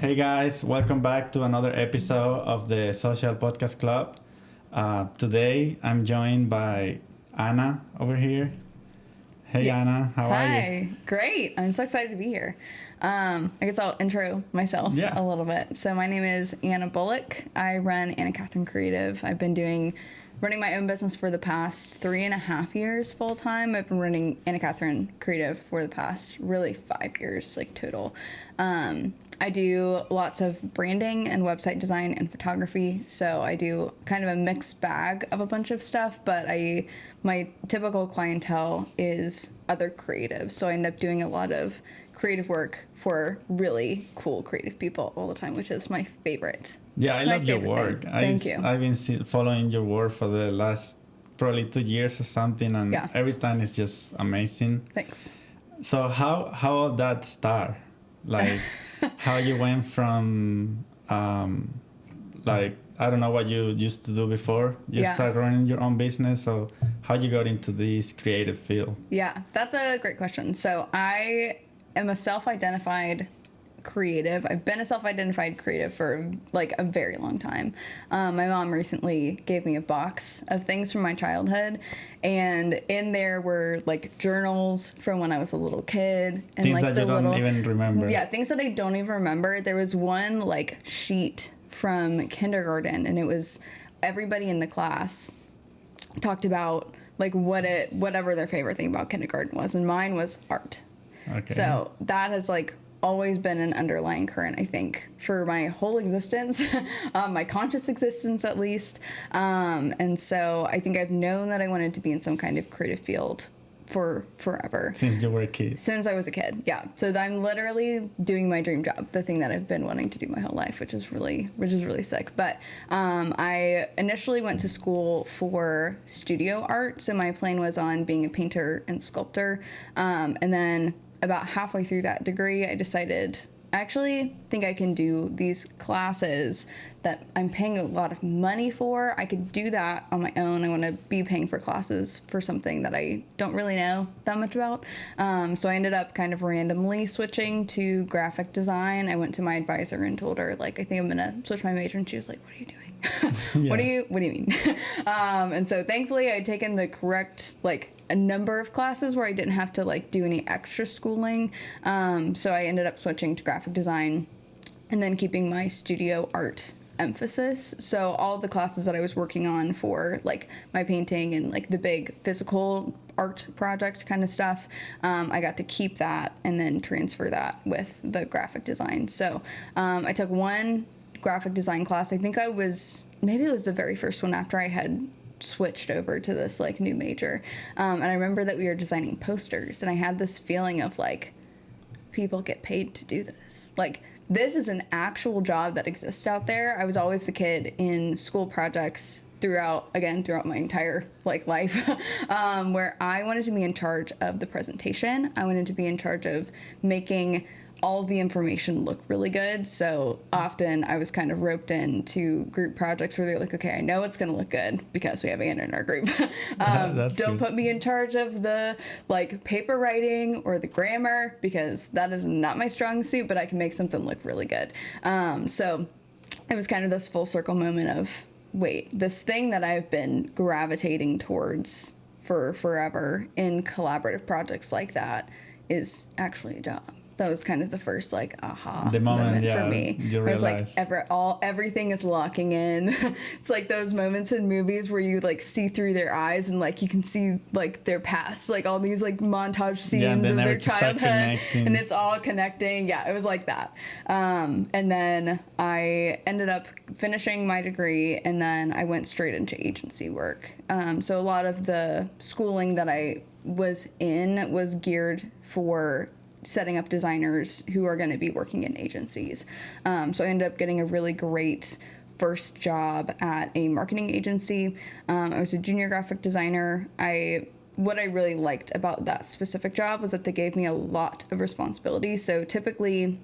Hey guys, welcome back to another episode of the Social Podcast Club. Today I'm joined by Anna over here. Hey Anna, how are you? Hi, great. I'm so excited to be here. I guess I'll intro myself a little bit. So my name is Anna Bullock. I run Anna Katherine Creative. I've been running my own business for the past 3.5 years full time. I've been running Anna Katherine Creative for the past really 5 years, like total. I do lots of branding and website design and photography. So I do kind of a mixed bag of a bunch of stuff, but my typical clientele is other creatives. So I end up doing a lot of creative work for really cool creative people all the time, which is my favorite. Yeah, I love your work. Thank you. I've been following your work for the last probably 2 years or something, and every time it's just amazing. Thanks. So how did that start? Like, how you went from, like, I don't know what you used to do before. You started running your own business. So how you got into this creative field? Yeah, that's a great question. So I am a self-identified creative. I've been a self-identified creative for like a very long time. My mom recently gave me a box of things from my childhood, and in there were like journals from when I was a little kid, and things like that you don't even remember. Yeah, things that I don't even remember. There was one like sheet from kindergarten, and it was everybody in the class talked about like whatever their favorite thing about kindergarten was, and mine was art. Okay. So that has like always been an underlying current, I think, for my whole existence, my conscious existence at least. And so I think I've known that I wanted to be in some kind of creative field for forever. Since you were a kid. Since I was a kid, yeah. So I'm literally doing my dream job, the thing that I've been wanting to do my whole life, which is really sick. But I initially went to school for studio art. So my plan was on being a painter and sculptor. And then about halfway through that degree, I decided I actually think I can do these classes that I'm paying a lot of money for. I could do that on my own. I want to be paying for classes for something that I don't really know that much about. So I ended up kind of randomly switching to graphic design. I went to my advisor and told her, like, I think I'm going to switch my major. And she was like, what are you doing? What do you mean? And so thankfully I'd taken the correct, like, a number of classes where I didn't have to like do any extra schooling. So I ended up switching to graphic design and then keeping my studio art emphasis. So all the classes that I was working on for like my painting and like the big physical art project kind of stuff, I got to keep that and then transfer that with the graphic design. So I took one graphic design class. I think maybe it was the very first one after I had switched over to this like new major. And I remember that we were designing posters, and I had this feeling of like, people get paid to do this. Like, this is an actual job that exists out there. I was always the kid in school projects throughout my entire like life, where I wanted to be in charge of the presentation. I wanted to be in charge of making all of the information look really good. So often I was kind of roped into group projects where they're like, okay, I know it's going to look good because we have Anna in our group. Don't put me in charge of the like paper writing or the grammar, because that is not my strong suit, but I can make something look really good. So it was kind of this full circle moment of, wait, this thing that I've been gravitating towards for forever in collaborative projects like that is actually a job. That was kind of the first like aha moment for me. You realize. I was like, everything is locking in. It's like those moments in movies where you like see through their eyes and like you can see like their past, like all these like montage scenes of their childhood, and it's all connecting. Yeah, it was like that. And then I ended up finishing my degree, and then I went straight into agency work. So a lot of the schooling that I was in was geared for setting up designers who are going to be working in agencies. So I ended up getting a really great first job at a marketing agency. I was a junior graphic designer. What I really liked about that specific job was that they gave me a lot of responsibility. So typically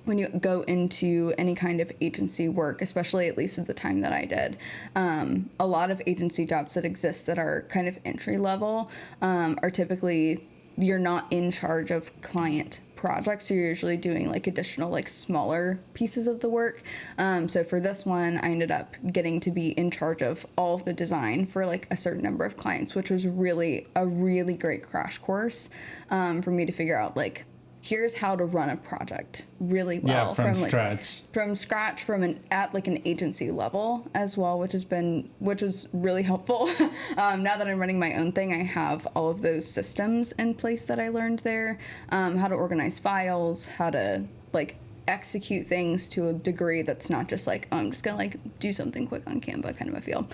when you go into any kind of agency work, especially at least at the time that I did, a lot of agency jobs that exist that are kind of entry level are typically, you're not in charge of client projects, so you're usually doing like additional like smaller pieces of the work. So for this one, I ended up getting to be in charge of all of the design for like a certain number of clients, which was really a really great crash course for me to figure out like, here's how to run a project really well. Yeah, from scratch. From scratch, at like an agency level as well, which was really helpful. Now that I'm running my own thing, I have all of those systems in place that I learned there. How to organize files, how to like execute things to a degree that's not just like, oh, I'm just gonna like do something quick on Canva kind of a feel.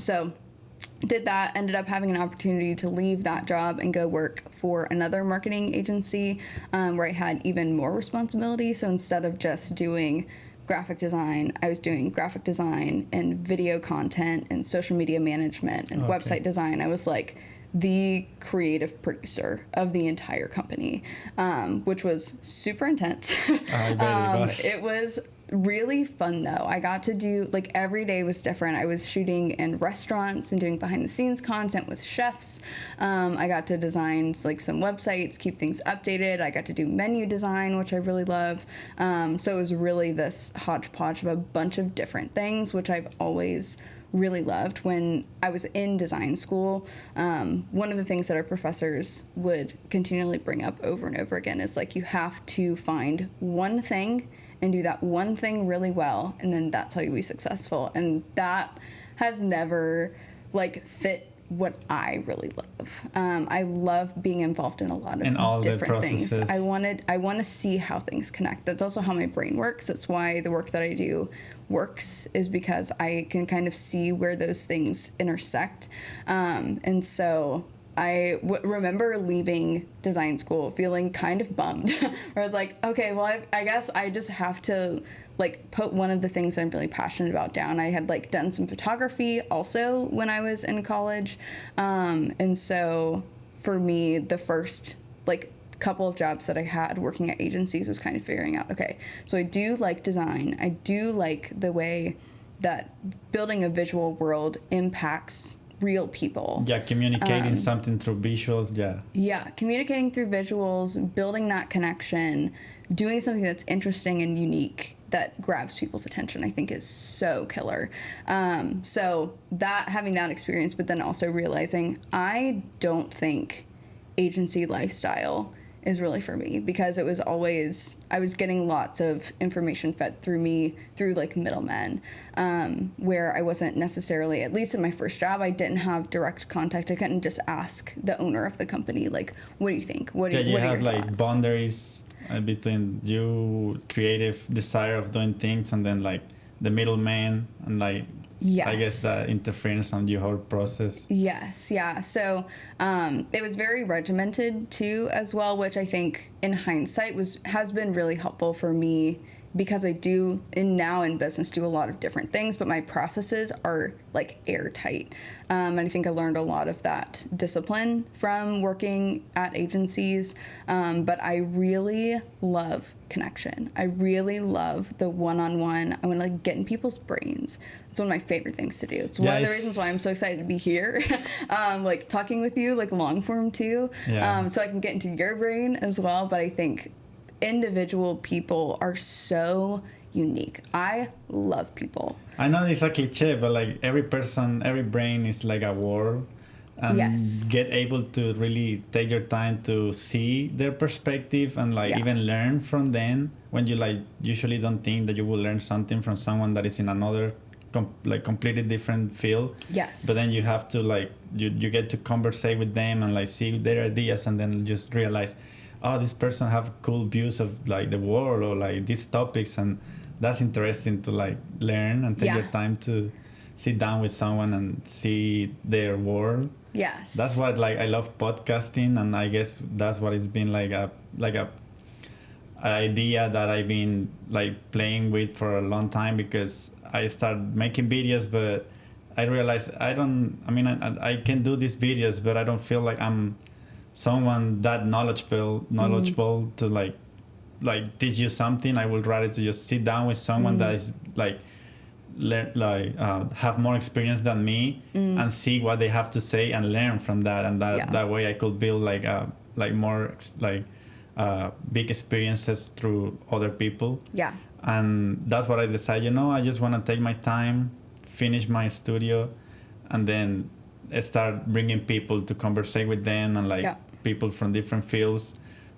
So did that, ended up having an opportunity to leave that job and go work for another marketing agency where I had even more responsibility. So instead of just doing graphic design, I was doing graphic design and video content and social media management and website design. I was like the creative producer of the entire company, which was super intense. I bet it was. It was really fun though. I got to do like every day was different. I was shooting in restaurants and doing behind the scenes content with chefs. I got to design like some websites, keep things updated. I got to do menu design, which I really love. So it was really this hodgepodge of a bunch of different things, which I've always really loved. When I was in design school, one of the things that our professors would continually bring up over and over again is like, you have to find one thing and do that one thing really well, and then that's how you be successful. And that has never like fit what I really love. I love being involved in a lot of different things. I want to see how things connect. That's also how my brain works. That's why the work that I do works, is because I can kind of see where those things intersect. And so I remember leaving design school feeling kind of bummed, where I was like, okay, well, I guess I just have to like put one of the things I'm really passionate about down. I had like done some photography also when I was in college. And so for me, the first like couple of jobs that I had working at agencies was kind of figuring out, okay, so I do like design. I do like the way that building a visual world impacts real people. Yeah, communicating something through visuals. Yeah, communicating through visuals, building that connection, doing something that's interesting and unique that grabs people's attention, I think is so killer. So that, having that experience, but then also realizing I don't think agency lifestyle is really for me, because it was always, I was getting lots of information fed through me through like middlemen, where I wasn't necessarily, at least in my first job, I didn't have direct contact. I couldn't just ask the owner of the company, like, what do you think? What are you your have like thoughts? boundaries between you creative desire of doing things and then like the middleman and like, Yes. I guess that interference on your whole process. Yes, yeah. So it was very regimented too as well, which I think in hindsight has been really helpful for me, because I do, and now in business, do a lot of different things, but my processes are like airtight. And I think I learned a lot of that discipline from working at agencies. But I really love connection. I really love the one-on-one. I want to like get in people's brains. It's one of my favorite things to do. It's one of the reasons why I'm so excited to be here, like talking with you, like long form too. Yeah. So I can get into your brain as well. But I think individual people are so unique. I love people. I know it's a cliche, but like every person, every brain is like a world, and Yes. get able to really take your time to see their perspective and like even learn from them, when you like usually don't think that you will learn something from someone that is in another completely different field. Yes. But then you have to like you get to conversate with them and like see their ideas, and then just realize, oh, this person have cool views of like the world or like these topics, and that's interesting to like learn and take your time to sit down with someone and see their world. Yes. That's what like I love podcasting, and I guess that's what it's been like a idea that I've been like playing with for a long time, because I started making videos, but I realized I can do these videos, but I don't feel like I'm someone that knowledgeable to like teach you something. I would rather to just sit down with someone that is like have more experience than me and see what they have to say and learn from that, and that way I could build like a more like big experiences through other people. Yeah. And that's what I decided, I just want to take my time, finish my studio, and then start bringing people to conversate with them, and people from different fields,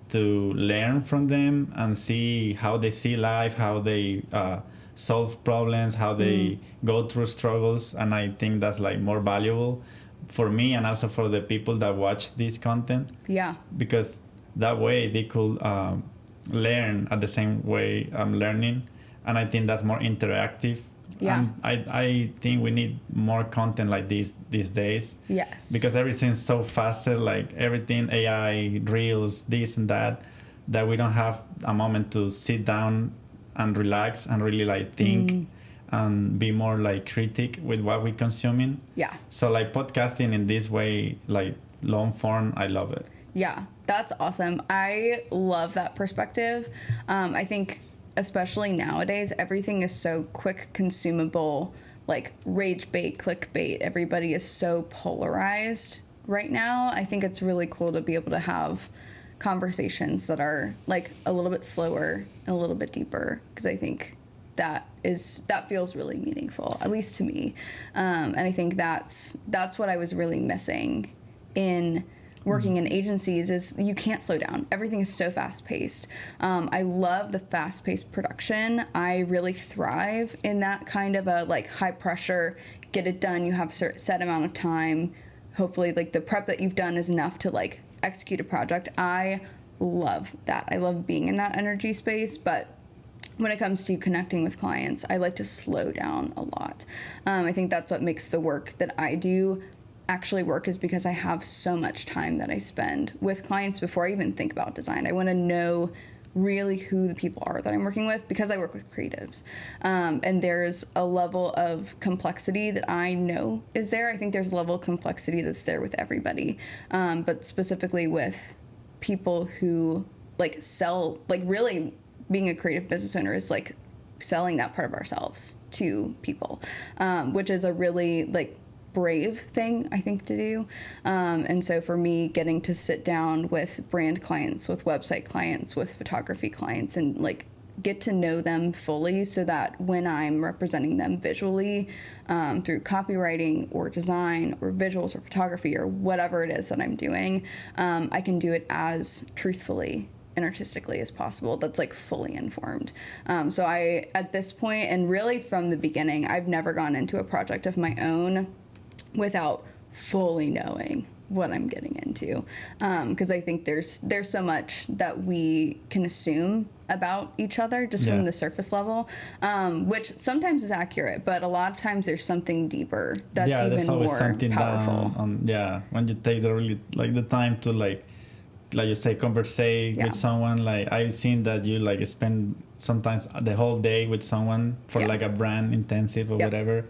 to learn from them and see how they see life, how they solve problems, how they go through struggles. And I think that's like more valuable for me, and also for the people that watch this content. Yeah. Because that way they could learn at the same way I'm learning. And I think that's more interactive. Yeah. I think we need more content like this these days. Yes. Because everything's so faster, like everything, AI, reels, this and that we don't have a moment to sit down and relax and really like think and be more like critic with what we're consuming. Yeah. So like podcasting in this way, like long form, I love it. Yeah, that's awesome. I love that perspective. I think especially nowadays, everything is so quick consumable, like rage bait, clickbait. Everybody is so polarized right now. I think it's really cool to be able to have conversations that are like a little bit slower and a little bit deeper, because I think that feels really meaningful, at least to me. And I think that's what I was really missing in working in agencies, is you can't slow down. Everything is so fast paced. I love the fast paced production. I really thrive in that kind of a like high pressure, get it done. You have a set amount of time. Hopefully like the prep that you've done is enough to like execute a project. I love that. I love being in that energy space, but when it comes to connecting with clients, I like to slow down a lot. I think that's what makes the work that I do actually work, is because I have so much time that I spend with clients before I even think about design. I want to know really who the people are that I'm working with, because I work with creatives. And there's a level of complexity that I know is there. I think there's a level of complexity that's there with everybody. But specifically with people who like sell, like really being a creative business owner is like selling that part of ourselves to people, which is a really like brave thing, I think, to do. And so for me, getting to sit down with brand clients, with website clients, with photography clients, and like get to know them fully, so that when I'm representing them visually through copywriting or design or visuals or photography or whatever it is that I'm doing, I can do it as truthfully and artistically as possible. That's like fully informed. So I, at this point, and really from the beginning, I've never gone into a project of my own without fully knowing what I'm getting into, because I think there's so much that we can assume about each other just from the surface level, which sometimes is accurate, but a lot of times there's something deeper that's even more powerful. When you take the really like the time to like you say conversate with someone, like I've seen that you like spend sometimes the whole day with someone for like a brand intensive or whatever.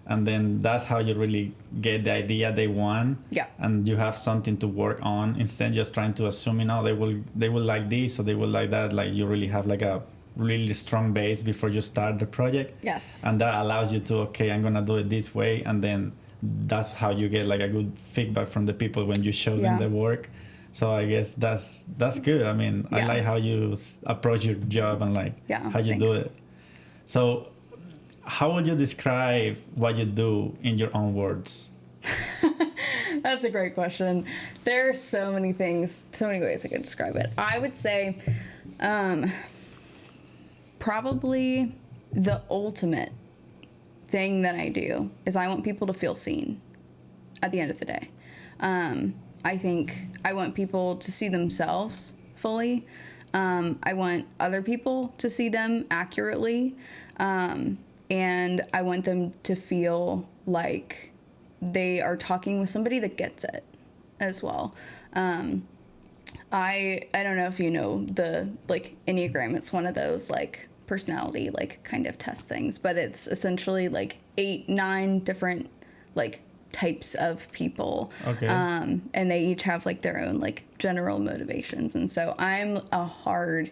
And then that's how you really get the idea they want. And you have something to work on, instead just trying to assume, they will like this or they will like that. Like you really have like a really strong base before you start the project. And that allows you to, okay, I'm gonna do it this way, and then that's how you get like a good feedback from the people when you show them the work. So I guess that's good. I mean, I like how you approach your job and like how you do it. So how would you describe what you do in your own words? That's a great question. There are so many things, so many ways I could describe it. I would say probably the ultimate thing that I do is I want people to feel seen at the end of the day. I think I want people to see themselves fully. I want other people to see them accurately. And I want them to feel like they are talking with somebody that gets it as well. I don't know if you know the like Enneagram. It's one of those like personality like kind of test things, but it's essentially like 8-9 different like types of people. And they each have like their own like general motivations. And so I'm a hard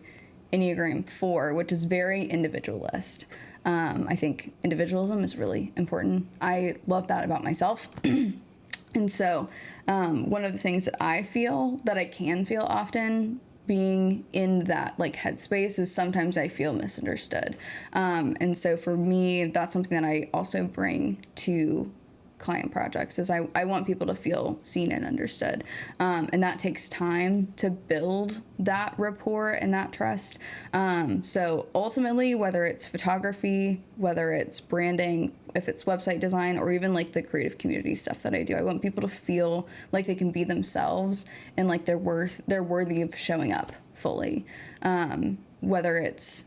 Enneagram 4, which is very individualist. I think individualism is really important. I love that about myself. And so one of the things that I feel that I can feel often being in that like headspace is sometimes I feel misunderstood. And so for me, that's something that I also bring to client projects is I want people to feel seen and understood. And that takes time to build that rapport and that trust. So ultimately, whether it's photography, whether it's branding, if it's website design, or even like the creative community stuff that I do, I want people to feel like they can be themselves and like they're worthy of showing up fully. Whether it's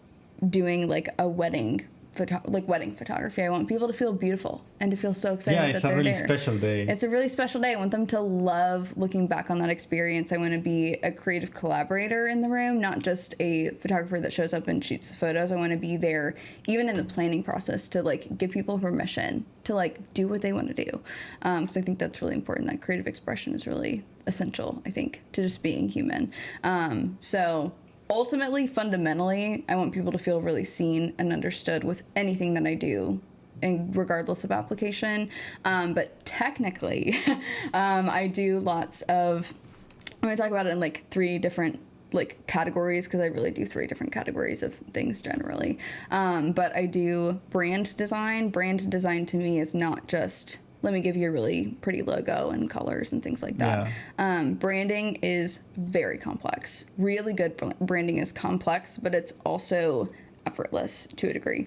doing like a wedding photography, I want people to feel beautiful and to feel so excited that they're there. Yeah, it's a really special day. It's a really special day. I want them to love looking back on that experience. I want to be a creative collaborator in the room, not just a photographer that shows up and shoots the photos. I want to be there even in the planning process to like give people permission to like do what they want to do. Because I think that's really important. That creative expression is really essential, I think, to just being human. So ultimately, fundamentally, I want people to feel really seen and understood with anything that I do, and regardless of application. But technically, I do lots of, I'm going to talk about it in like 3 different like categories, because I really do 3 different categories of things generally. But I do brand design. Brand design to me is not just, let me give you a really pretty logo and colors and things like that. Yeah. Branding is very complex. Really good branding is complex, but it's also effortless to a degree.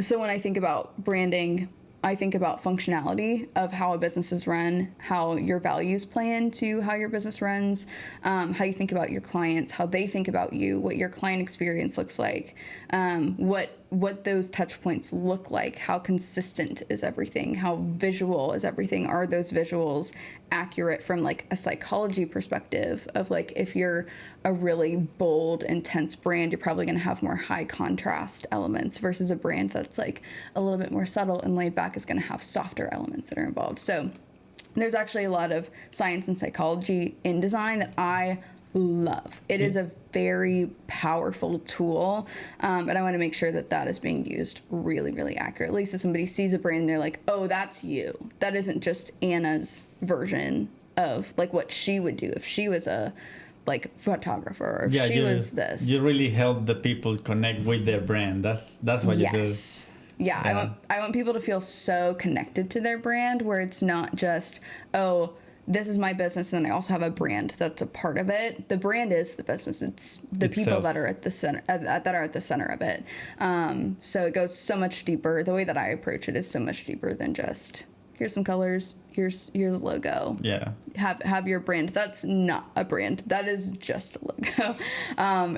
So when I think about branding, I think about functionality of how a business is run, how your values play into how your business runs, how you think about your clients, how they think about you, what your client experience looks like, what those touch points look like, how consistent is everything, how visual is everything, are those visuals accurate from like a psychology perspective of like, if you're a really bold, intense brand, you're probably going to have more high contrast elements versus a brand that's like a little bit more subtle and laid back is going to have softer elements that are involved. So there's actually a lot of science and psychology in design that I love. It is a very powerful tool, and I want to make sure that that is being used really, really accurately. So somebody sees a brand and they're like, oh, that's you. That isn't just Anna's version of like what she would do if she was a like photographer, or if she was this. You really help the people connect with their brand. That's what you do. Yeah, I want people to feel so connected to their brand, where it's not just, oh, this is my business, and then I also have a brand that's a part of it. The brand is the business. It's the people that are at the center, of it. So it goes so much deeper. The way that I approach it is so much deeper than just, here's some colors, here's the logo. Yeah. Have your brand. That's not a brand. That is just a logo.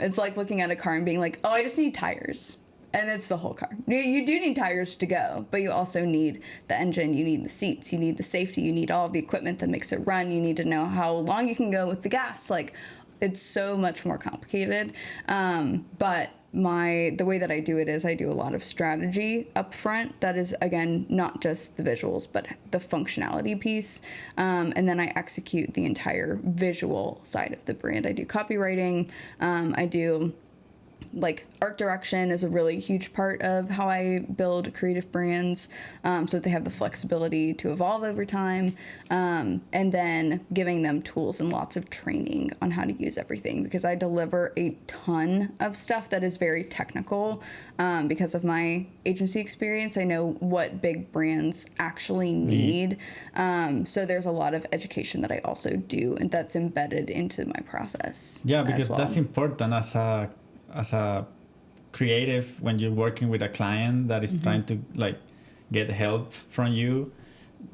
It's like looking at a car and being like, oh, I just need tires. And it's the whole car. You do need tires to go, but you also need the engine, you need the seats, you need the safety, you need all of the equipment that makes it run, you need to know how long you can go with the gas. Like, it's so much more complicated. But the way that I do it is I do a lot of strategy up front. That is, again, not just the visuals, but the functionality piece. And then I execute the entire visual side of the brand. I do copywriting. I do like art direction is a really huge part of how I build creative brands, so that they have the flexibility to evolve over time, and then giving them tools and lots of training on how to use everything, because I deliver a ton of stuff that is very technical. Because of my agency experience, I know what big brands actually need. So there's a lot of education that I also do, and that's embedded into my process. Yeah, because that's important as a creative when you're working with a client that is trying to like get help from you.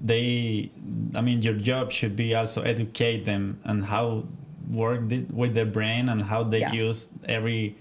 Your job should be also educate them on how work with their brain and how they use every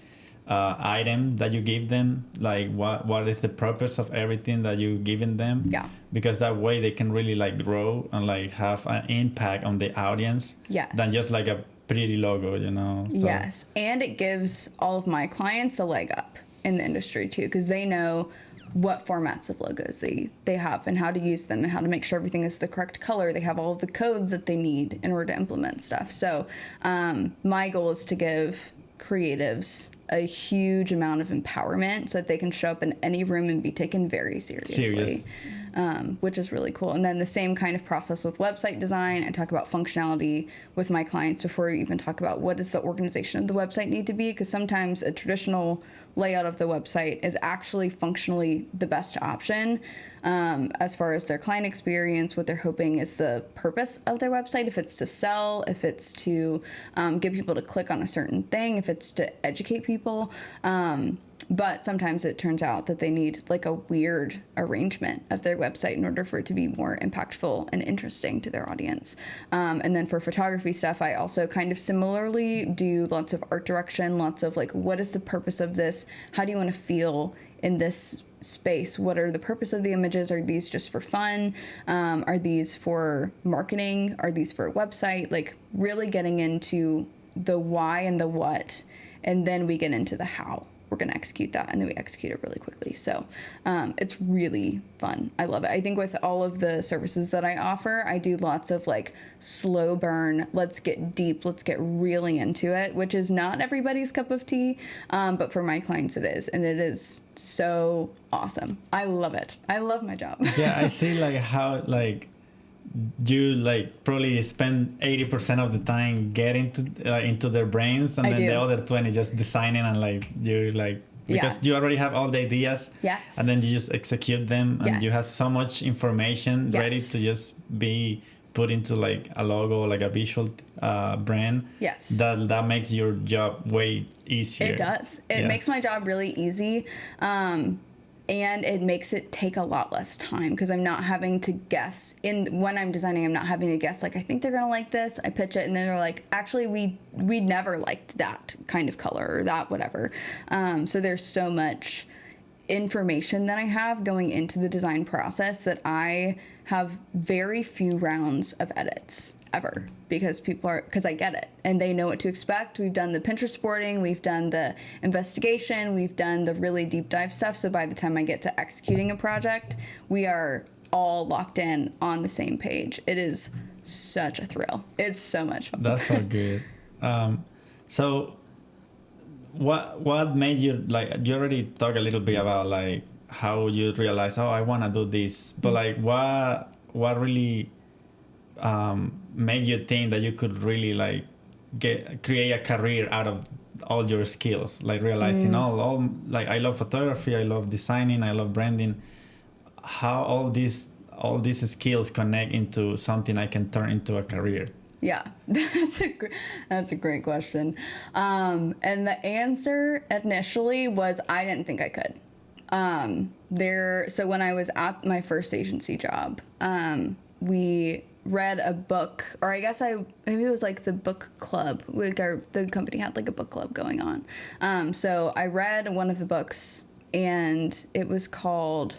item that you give them, like what is the purpose of everything that you given them, because that way they can really like grow and like have an impact on the audience than just like a pretty logo, So. Yes, and it gives all of my clients a leg up in the industry too, because they know what formats of logos they have and how to use them and how to make sure everything is the correct color. They have all of the codes that they need in order to implement stuff. So my goal is to give creatives a huge amount of empowerment so that they can show up in any room and be taken very seriously. which is really cool. And then the same kind of process with website design. I talk about functionality with my clients before we even talk about what does the organization of the website need to be, because sometimes a traditional layout of the website is actually functionally the best option as far as their client experience, what they're hoping is the purpose of their website, if it's to sell, if it's to get people to click on a certain thing, if it's to educate people. But sometimes it turns out that they need like a weird arrangement of their website in order for it to be more impactful and interesting to their audience. And then for photography stuff, I also kind of similarly do lots of art direction, lots of like, what is the purpose of this? How do you want to feel in this space? What are the purpose of the images? Are these just for fun? Are these for marketing? Are these for a website? Like really getting into the why and the what, and then we get into the how we're going to execute that, and then we execute it really quickly. So it's really fun. I love it. I think with all of the services that I offer, I do lots of like slow burn, let's get deep, let's get really into it, which is not everybody's cup of tea, but for my clients it is, and it is so awesome. I love it. I love my job. Yeah, I see like how like you like probably spend 80% of the time getting into their brains, and I then do. the other 20 just designing, and like you're like, because you already have all the ideas, Yes, and then you just execute them, and you have so much information ready to just be put into like a logo, like a visual brand. Yes, that makes your job way easier. It does. It makes my job really easy. And it makes it take a lot less time because I'm not having to guess. When I'm designing, I'm not having to guess, like, I think they're gonna like this. I pitch it, and then they're like, actually, we never liked that kind of color or that whatever. So there's so much information that I have going into the design process that I have very few rounds of edits ever, because I get it and they know what to expect. We've done the Pinterest boarding, we've done the investigation, we've done the really deep dive stuff. So by the time I get to executing a project, we are all locked in on the same page. It is such a thrill. It's so much fun. That's so good. So what made you, like, you already talked a little bit about like how you realize, oh, I want to do this, but like what really made you think that you could really like create a career out of all your skills, like realizing all like, I love photography, I love designing, I love branding, how all these skills connect into something I can turn into a career? Yeah, that's a great question. And the answer initially was I didn't think I could. So when I was at my first agency job, we read a book, or I guess maybe it was like the book club. The company had like a book club going on. So I read one of the books, and it was called,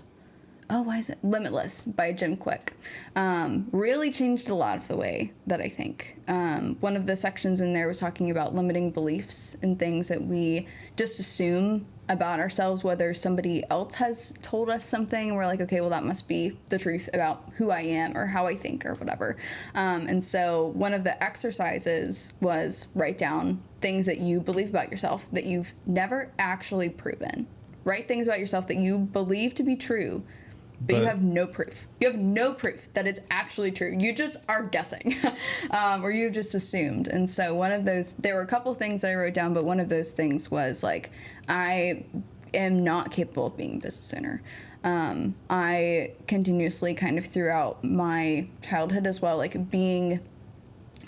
why is it Limitless by Jim Quick. Really changed a lot of the way that I think. One of the sections in there was talking about limiting beliefs and things that we just assume about ourselves, whether somebody else has told us something and we're like, okay, well, that must be the truth about who I am or how I think or whatever. And so one of the exercises was write down things that you believe about yourself that you've never actually proven. Write things about yourself that you believe to be true, but you have no proof. You have no proof that it's actually true. You just are guessing, or you've just assumed. And so one of those, there were a couple things that I wrote down, but one of those things was like, I am not capable of being a business owner. I continuously kind of throughout my childhood as well, like being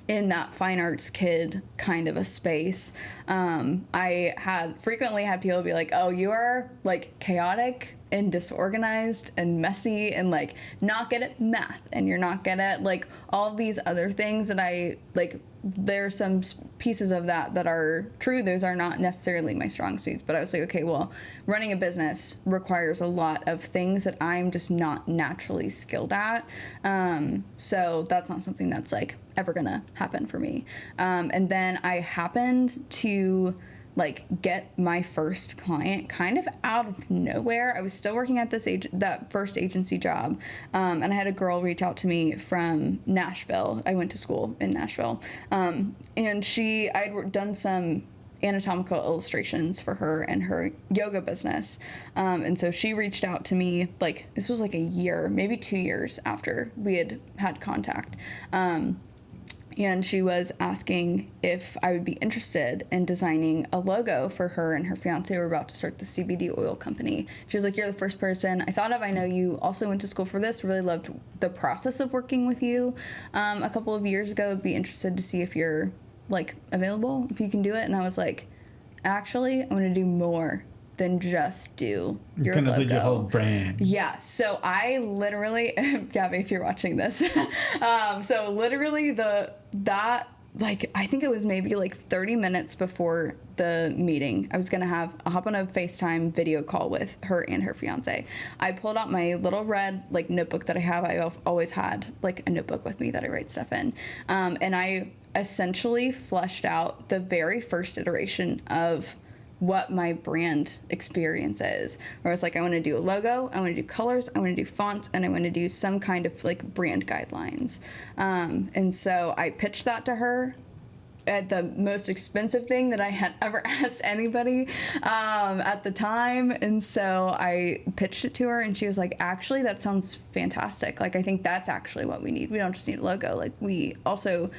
in that fine arts kid kind of a space, I frequently had people be like, oh, you are like chaotic and disorganized and messy and like not good at math, and you're not good at like all these other things that I like. There's some pieces of that are true. Those are not necessarily my strong suits, but I was like, okay, well, running a business requires a lot of things that I'm just not naturally skilled at. So that's not something that's like ever gonna happen for me. And then I happened to like get my first client kind of out of nowhere. I was still working at that first agency job, and I had a girl reach out to me from Nashville. I went to school in Nashville, and I'd done some anatomical illustrations for her and her yoga business. And so she reached out to me, like, this was like a year, maybe 2 years after we had contact. And she was asking if I would be interested in designing a logo for her and her fiance who were about to start the CBD oil company. She was like, you're the first person I thought of. I know you also went to school for this. Really loved the process of working with you a couple of years ago. I'd be interested to see if you're, like, available, if you can do it. And I was like, actually, I'm going to do more than just do your logo. You're gonna do your whole brand. Yeah. So I literally, Gabby, if you're watching this, so literally I think it was maybe like 30 minutes before the meeting, I was gonna hop on a FaceTime video call with her and her fiance. I pulled out my little red, like, notebook that I have. I've always had, like, a notebook with me that I write stuff in. And I essentially fleshed out the very first iteration of what my brand experience is. Where it's like, I want to do a logo, I want to do colors, I want to do fonts, and I want to do some kind of, like, brand guidelines. And so I pitched that to her at the most expensive thing that I had ever asked anybody at the time. And so I pitched it to her, and she was like, actually, that sounds fantastic. Like, I think that's actually what we need. We don't just need a logo. Like, we also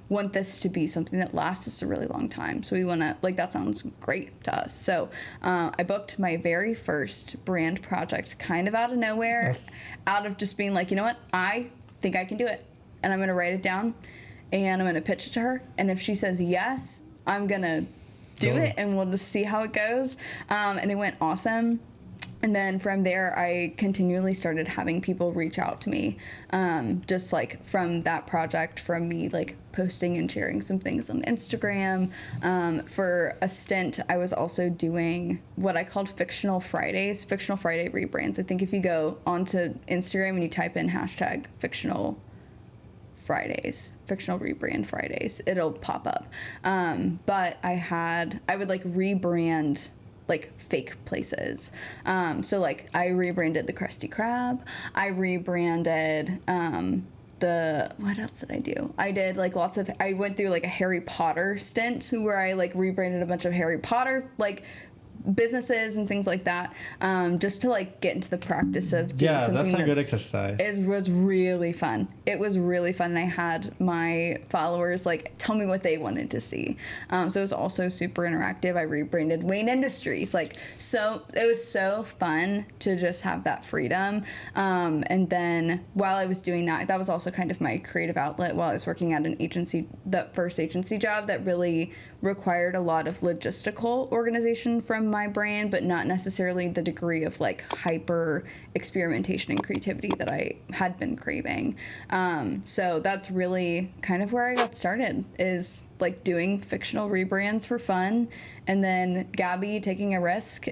want this to be something that lasts us a really long time. So we want to, like, that sounds great to us. So I booked my very first brand project kind of out of nowhere, out of just being like, you know what, I think I can do it. And I'm going to write it down, and I'm going to pitch it to her. And if she says yes, I'm going to do it, and we'll just see how it goes. And it went awesome. And then from there, I continually started having people reach out to me, just, like, from that project, from me, like, posting and sharing some things on Instagram. For a stint, I was also doing what I called Fictional Friday rebrands. I think if you go onto Instagram and you type in hashtag Fictional rebrand Fridays, it'll pop up. But I would, like, rebrand, like, fake places. So, like, I rebranded the Krusty Krab. I rebranded what else did I do? I did, like, I went through, like, a Harry Potter stint where I, like, rebranded a bunch of Harry Potter, like, businesses and things like that, just to, like, get into the practice of doing something. Yeah, that's a good exercise. It was really fun. And I had my followers, like, tell me what they wanted to see. So it was also super interactive. I rebranded Wayne Industries, like, so it was so fun to just have that freedom. And then while I was doing that, that was also kind of my creative outlet while I was working at an agency, the first agency job that really required a lot of logistical organization from my brain, but not necessarily the degree of, like, hyper experimentation and creativity that I had been craving. So that's really kind of where I got started, is, like, doing fictional rebrands for fun, and then Gabby taking a risk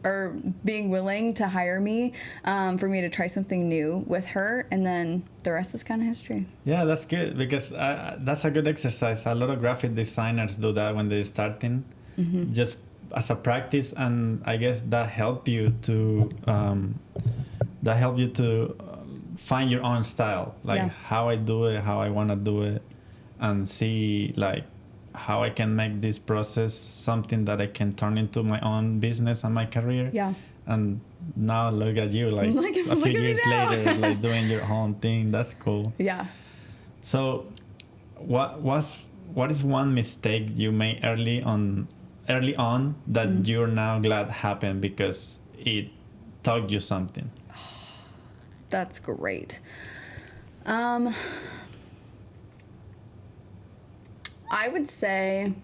or being willing to hire me for me to try something new with her, and then the rest is kind of history. Yeah, that's good, because that's a good exercise. A lot of graphic designers do that when they're starting, just as a practice, and I guess that help you to find your own style, like how I do it, how I want to do it, and see, like, how I can make this process something that I can turn into my own business and my career. Yeah. And now look at you, like a few years later, like, doing your own thing. That's cool. Yeah. So what is one mistake you made early on that you're now glad happened because it taught you something? That's great. I would say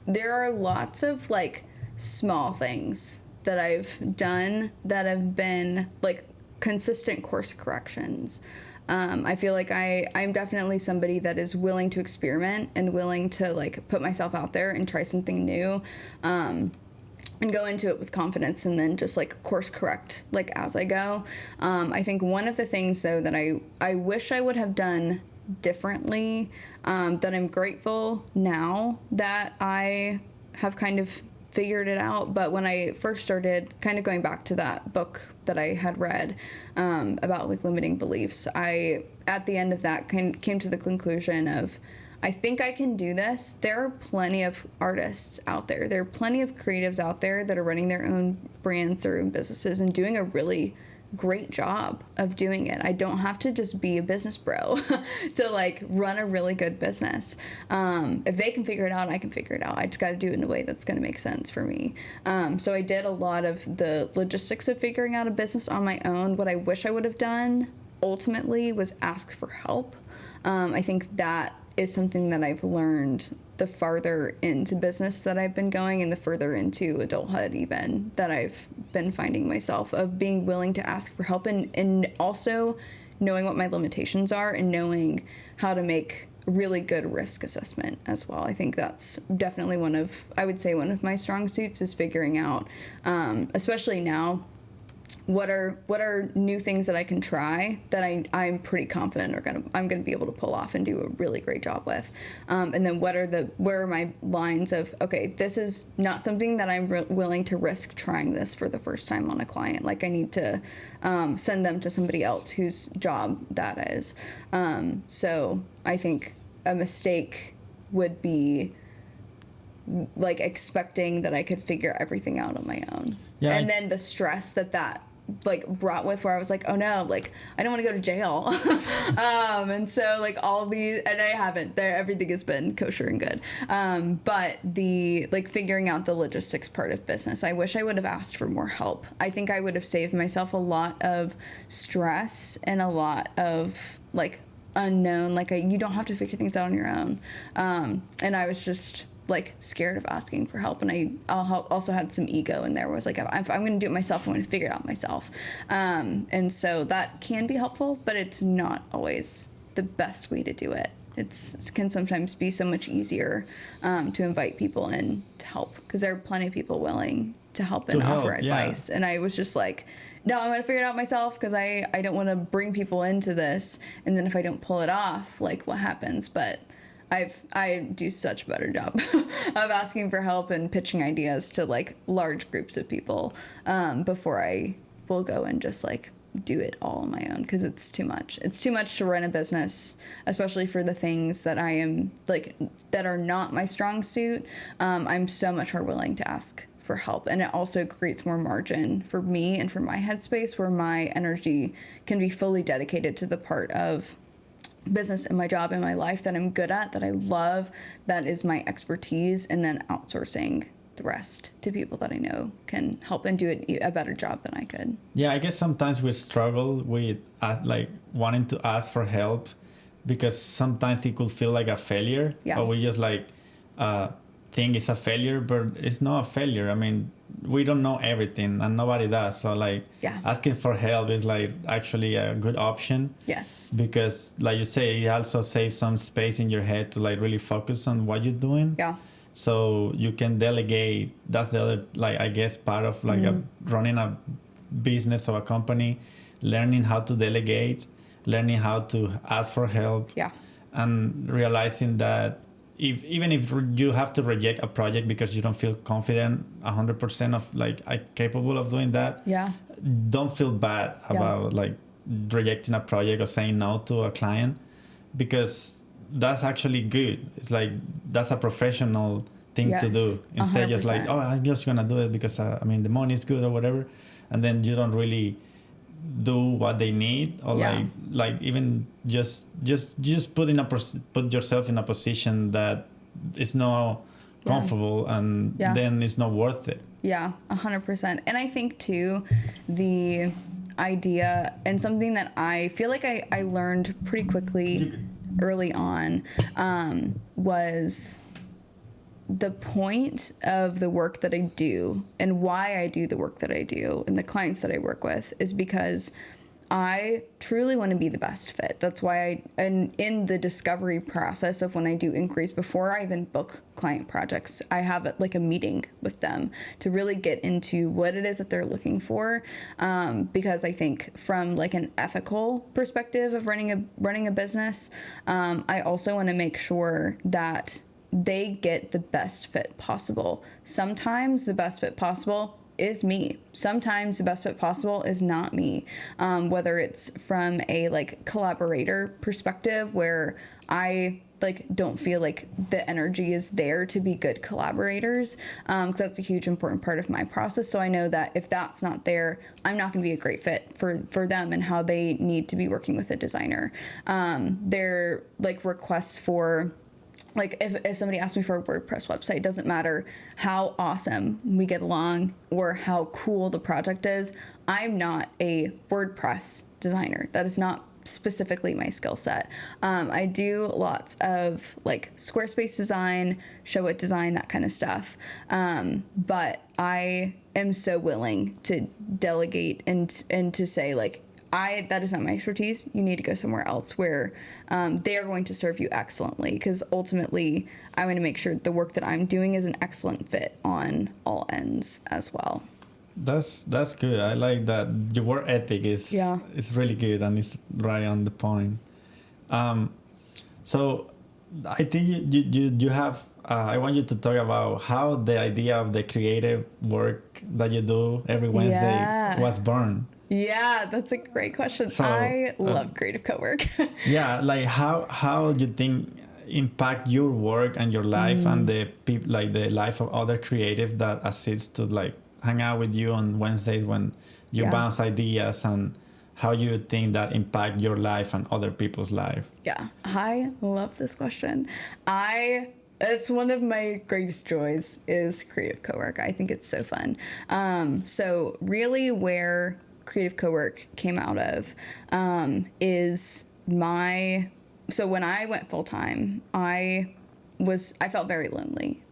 there are lots of, like, small things that I've done that have been, like, consistent course corrections. I feel like I'm definitely somebody that is willing to experiment and willing to, like, put myself out there and try something new, and go into it with confidence, and then just, like, course correct, like, as I go. I think one of the things, though, that I wish I would have done differently, that I'm grateful now that I have kind of figured it out. But when I first started, kind of going back to that book that I had read about, like, limiting beliefs, I, at the end of that, came to the conclusion of I think I can do this. There are plenty of artists out there. There are plenty of creatives out there that are running their own brands, their own businesses, and doing a really great job of doing it. I don't have to just be a business bro to like run a really good business. If they can figure it out, I can figure it out. I just got to do it in a way that's going to make sense for me. So I did a lot of the logistics of figuring out a business on my own. What I wish I would have done ultimately was ask for help. I think that is something that I've learned the farther into business that I've been going, and the further into adulthood even that I've been finding myself, of being willing to ask for help, and also knowing what my limitations are and knowing how to make really good risk assessment as well. I think that's definitely one of my strong suits, is figuring out, especially now, what are new things that I can try that I'm pretty confident I'm gonna be able to pull off and do a really great job with, and then where are my lines of, okay, this is not something that I'm willing to risk trying this for the first time on a client. Like, I need to send them to somebody else whose job that is. So I think a mistake would be like expecting that I could figure everything out on my own. Yeah, and then the stress that like brought with, where I was like, oh no, like I don't want to go to jail. And so like all these, and I haven't, everything has been kosher and good. But the like figuring out the logistics part of business, I wish I would have asked for more help. I think I would have saved myself a lot of stress and a lot of like unknown, like you don't have to figure things out on your own. And I was just like scared of asking for help, and I also had some ego in there where I was like, if I'm going to do it myself, I'm going to figure it out myself. And so that can be helpful, but it's not always the best way to do it. It can sometimes be so much easier to invite people in to help, because there are plenty of people willing to help and offer advice. Yeah. And I was just like, no, I'm going to figure it out myself, because I don't want to bring people into this, and then if I don't pull it off, like what happens? But I do such a better job of asking for help and pitching ideas to like large groups of people before I will go and just like do it all on my own, because it's too much. It's too much to run a business, especially for the things that I am like that are not my strong suit. I'm so much more willing to ask for help, and it also creates more margin for me and for my headspace, where my energy can be fully dedicated to the part of business and my job and my life that I'm good at, that I love, that is my expertise, and then outsourcing the rest to people that I know can help and do a better job than I could. Yeah, I guess sometimes we struggle with like wanting to ask for help, because sometimes it could feel like a failure. Yeah. Or we just like think it's a failure, but it's not a failure. I mean, we don't know everything, and nobody does. So like asking for help is like actually a good option. Yes. Because like you say, it also saves some space in your head to like really focus on what you're doing. Yeah. So you can delegate. That's the other, like, I guess, part of like running a business or a company, learning how to delegate, learning how to ask for help. Yeah. And realizing that even if you have to reject a project because you don't feel confident 100% of like I'm capable of doing that, don't feel bad about like rejecting a project or saying no to a client, because that's actually good. It's like that's a professional thing to do, instead 100%. Just like, oh, I'm just gonna do it because I mean the money is good or whatever, and then you don't really do what they need, or like even just put yourself in a position that is not comfortable, and then it's not worth it. 100%. And I think too, the idea, and something that I feel like I learned pretty quickly early on, was the point of the work that I do and why I do the work that I do and the clients that I work with is because I truly want to be the best fit. That's why and in the discovery process of when I do inquiries, before I even book client projects, I have like a meeting with them to really get into what it is that they're looking for. Because I think from like an ethical perspective of running a business, I also want to make sure that they get the best fit possible. Sometimes the best fit possible is me. Sometimes the best fit possible is not me. Whether it's from a like collaborator perspective where I like don't feel like the energy is there to be good collaborators, because that's a huge important part of my process. So I know that if that's not there, I'm not going to be a great fit for them and how they need to be working with a designer. Their like requests for, like if somebody asks me for a WordPress website, it doesn't matter how awesome we get along or how cool the project is. I'm not a WordPress designer. That is not specifically my skill set. I do lots of like Squarespace design, show it design, that kind of stuff. But I am so willing to delegate and to say like, that is not my expertise. You need to go somewhere else where they are going to serve you excellently, because ultimately I want to make sure the work that I'm doing is an excellent fit on all ends as well. That's good. I like that. Your work ethic is really good and it's right on the point. So I think you have. I want you to talk about how the idea of the creative work that you do every Wednesday was born. Yeah, that's a great question. So, I love Creative Cowork. Yeah, like how do you think impact your work and your life and the people, like the life of other creative that assist to like hang out with you on Wednesdays when you bounce ideas, and how you think that impact your life and other people's life? Yeah, I love this question. It's one of my greatest joys is Creative Cowork. I think it's so fun. So really where Creative Cowork came out of is so when I went full time, I felt very lonely.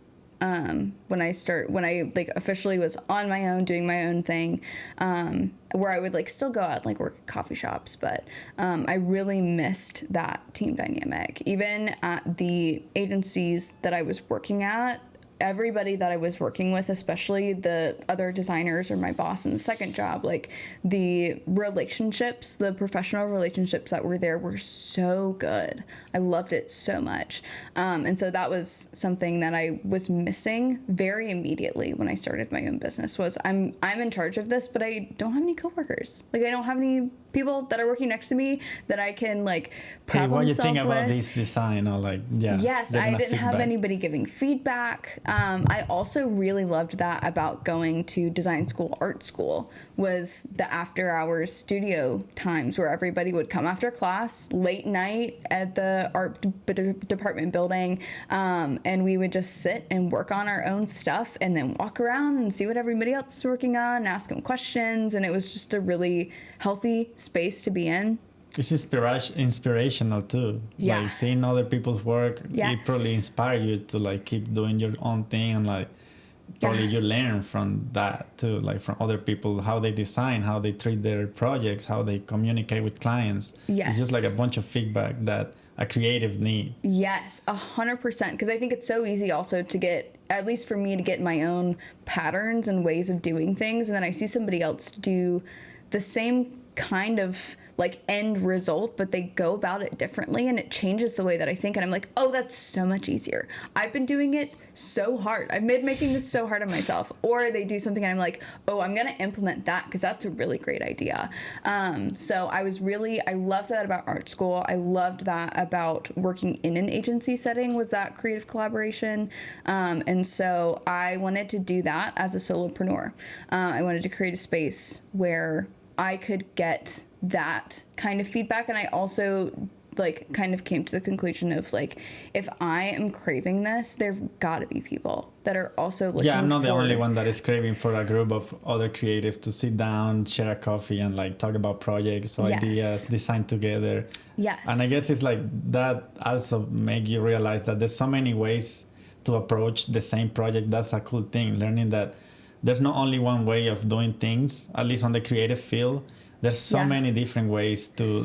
When I like officially was on my own, doing my own thing, where I would like still go out and like work at coffee shops, but I really missed that team dynamic. Even at the agencies that I was working at, everybody that I was working with, especially the other designers or my boss in the second job, like the relationships, the professional relationships that were there were so good. I loved it so much. And so that was something that I was missing very immediately when I started my own business. Was I'm in charge of this, but I don't have any coworkers. Like I don't have any people that are working next to me that I can like problem solve with. What do you think about this design, or like Yes, I didn't have anybody giving feedback. I also really loved that about going to design school, art school, was the after hours studio times where everybody would come after class late night at the art department building, and we would just sit and work on our own stuff and then walk around and see what everybody else is working on and ask them questions. And it was just a really healthy space to be in. It's inspirational too. Yeah. Like seeing other people's work, it probably inspire you to like keep doing your own thing, and like probably you learn from that too, like from other people, how they design, how they treat their projects, how they communicate with clients. Yes. It's just like a bunch of feedback that a creative need. Yes, 100%. Because I think it's so easy also to get, at least for me, to get my own patterns and ways of doing things, and then I see somebody else do the same kind of like end result, but they go about it differently, and it changes the way that I think, and I'm like, oh, that's so much easier. I've been doing it so hard. I've been making this so hard on myself. Or they do something and I'm like, oh, I'm gonna implement that because that's a really great idea. So I loved that about art school. I loved that about working in an agency setting, was that creative collaboration. And so I wanted to do that as a solopreneur. I wanted to create a space where I could get that kind of feedback. And I also like kind of came to the conclusion of like, if I am craving this, there've got to be people that are also looking. I'm not the only one that is craving for a group of other creatives to sit down, share a coffee, and like talk about projects or ideas, design together. Yes. And I guess it's like that also make you realize that there's so many ways to approach the same project. That's a cool thing, learning that there's not only one way of doing things, at least on the creative field. There's so many different ways to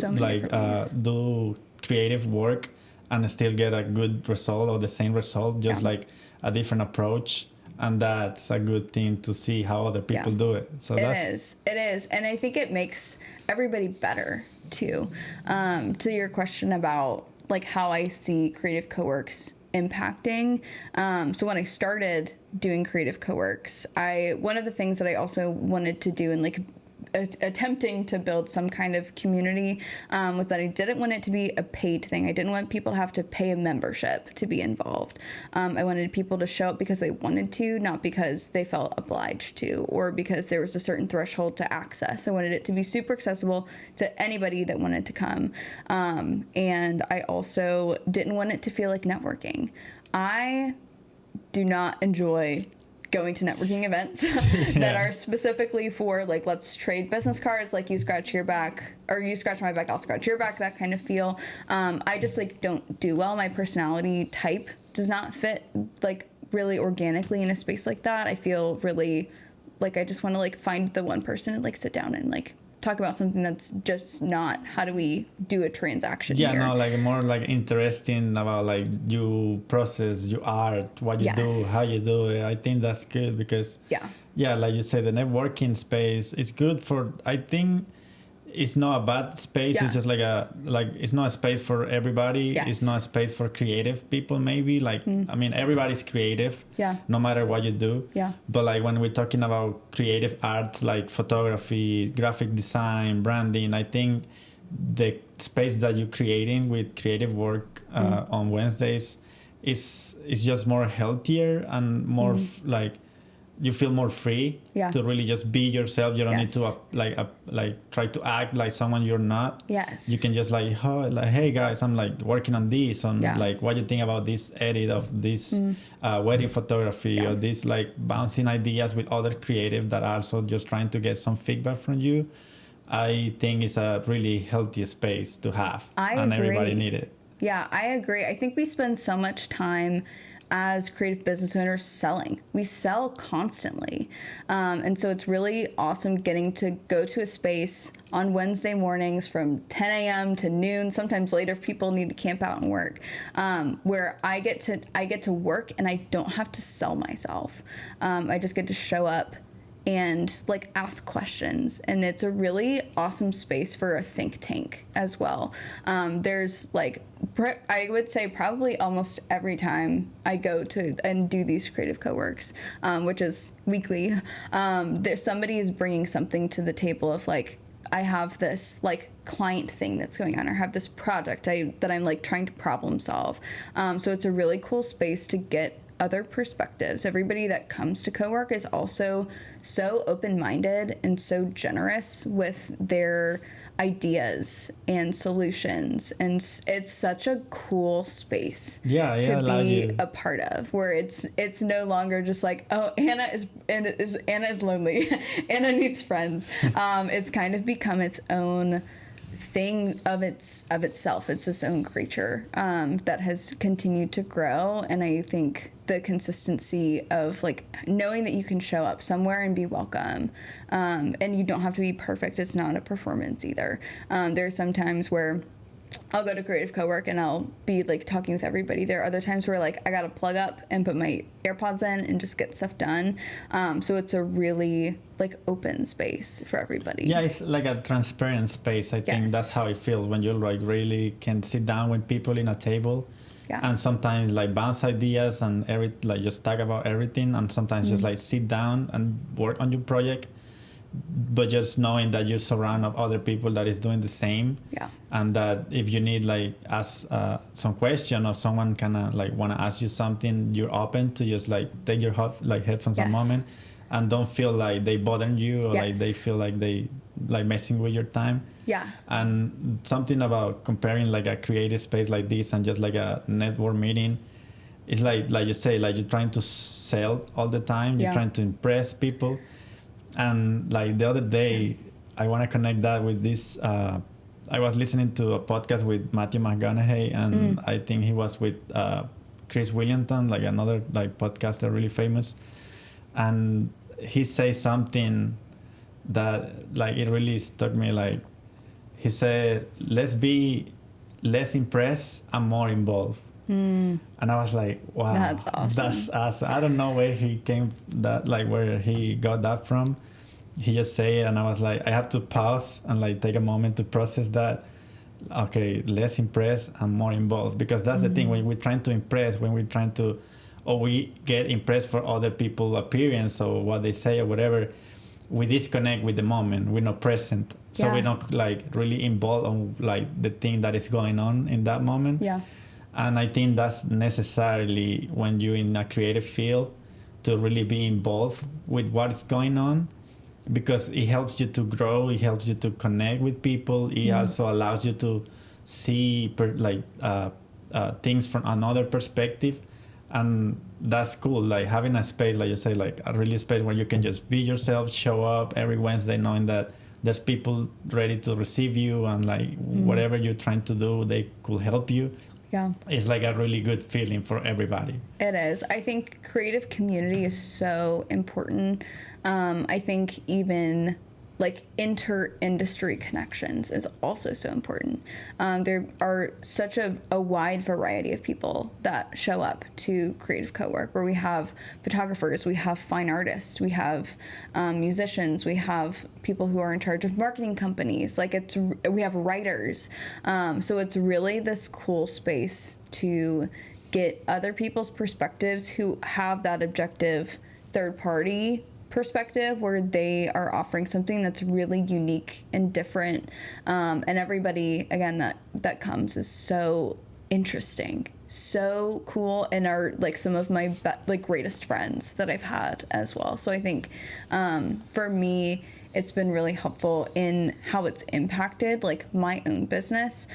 do creative work and still get a good result or the same result, just like a different approach. And that's a good thing to see how other people do it. So it is. And I think it makes everybody better too. To your question about like how I see Creative Coworks impacting. So when I started doing Creative Coworks, one of the things that I also wanted to do and like attempting to build some kind of community, was that I didn't want it to be a paid thing. I didn't want people to have to pay a membership to be involved. I wanted people to show up because they wanted to, not because they felt obliged to, or because there was a certain threshold to access. I wanted it to be super accessible to anybody that wanted to come. And I also didn't want it to feel like networking. I do not enjoy going to networking events that are specifically for like, let's trade business cards, like you scratch your back or you scratch my back, I'll scratch your back, that kind of feel. I just like don't do well. My personality type does not fit like really organically in a space like that. I feel really like I just want to like find the one person and like sit down and like talk about something that's just not how do we do a transaction here. No, like more like interesting about like you process your art, what you do, how you do it. I think that's good because like you said, the networking space is good for, I think it's not a bad space. It's just like it's not a space for everybody. It's not a space for creative people maybe. Like I mean, everybody's creative. No matter what you do. But like when we're talking about creative arts like photography, graphic design, branding, I think the space that you're creating with Creative Work on Wednesdays is just more healthier and more like you feel more free to really just be yourself. You don't need to like try to act like someone you're not. You can just like hey guys, I'm like working on this, like what do you think about this edit of this wedding photography or this like bouncing ideas with other creative that are also just trying to get some feedback from you. I think it's a really healthy space to have. I agree. Everybody need it. I agree. I think we spend so much time as creative business owners selling. We sell constantly. And so it's really awesome getting to go to a space on Wednesday mornings from 10 a.m. to noon, sometimes later if people need to camp out and work, where I get to work and I don't have to sell myself. I just get to show up and like ask questions, and it's a really awesome space for a think tank as well. There's like I would say probably almost every time I go to and do these creative co-works, which is weekly, there's somebody is bringing something to the table of like, I have this like client thing that's going on, or have this project that I'm like trying to problem solve. So it's a really cool space to get other perspectives. Everybody that comes to co-work is also so open-minded and so generous with their ideas and solutions, and it's such a cool space to be a part of, where it's no longer just like, oh, Anna is lonely, Anna needs friends. It's kind of become its own thing of itself. It's its own creature that has continued to grow. And I think the consistency of like knowing that you can show up somewhere and be welcome, and you don't have to be perfect. It's not a performance either. There are some times where I'll go to Creative Cowork and I'll be like talking with everybody. There are other times where like I gotta plug up and put my AirPods in and just get stuff done. So it's a really like open space for everybody. Yeah, it's like a transparent space. I think that's how it feels when you like really can sit down with people in a table. And sometimes like bounce ideas and like just talk about everything, and sometimes just like sit down and work on your project. But just knowing that you're surrounded of other people that is doing the same, and that if you need like ask some question or someone kind of like want to ask you something, you're open to just like take your headphones a moment, and don't feel like they bother you or like they feel like they like messing with your time. And something about comparing like a creative space like this and just like a network meeting, it's like you say, like you're trying to sell all the time, you're trying to impress people. And like the other day, I want to connect that with this. I was listening to a podcast with Matthew McConaughey, and I think he was with Chris Williamson, like another like podcaster really famous. And he says something that like it really struck me. Like he said, "Let's be less impressed and more involved." And I was like, wow, that's awesome. That's awesome. I don't know where he where he got that from. He just said it, and I was like, I have to pause and like take a moment to process that. Okay, less impressed and more involved, because that's the thing, when we're trying to impress, when we're trying to, or we get impressed for other people's appearance or what they say or whatever, we disconnect with the moment. We're not present, so we're not like really involved on like the thing that is going on in that moment. Yeah. And I think that's necessarily when you're in a creative field to really be involved with what's going on, because it helps you to grow, it helps you to connect with people, it also allows you to see things from another perspective. And that's cool, like having a space, like you say, like a really space where you can just be yourself, show up every Wednesday knowing that there's people ready to receive you, and like whatever you're trying to do, they could help you. Yeah. It's like a really good feeling for everybody. It is. I think creative community is so important. I think even like inter-industry connections is also so important. There are such a wide variety of people that show up to Creative Cowork, where we have photographers, we have fine artists, we have musicians, we have people who are in charge of marketing companies. Like we have writers. So it's really this cool space to get other people's perspectives who have that objective third party perspective, where they are offering something that's really unique and different, and everybody again that comes is so interesting, so cool, and are like some of my greatest friends that I've had as well. So I think for me it's been really helpful in how it's impacted like my own business,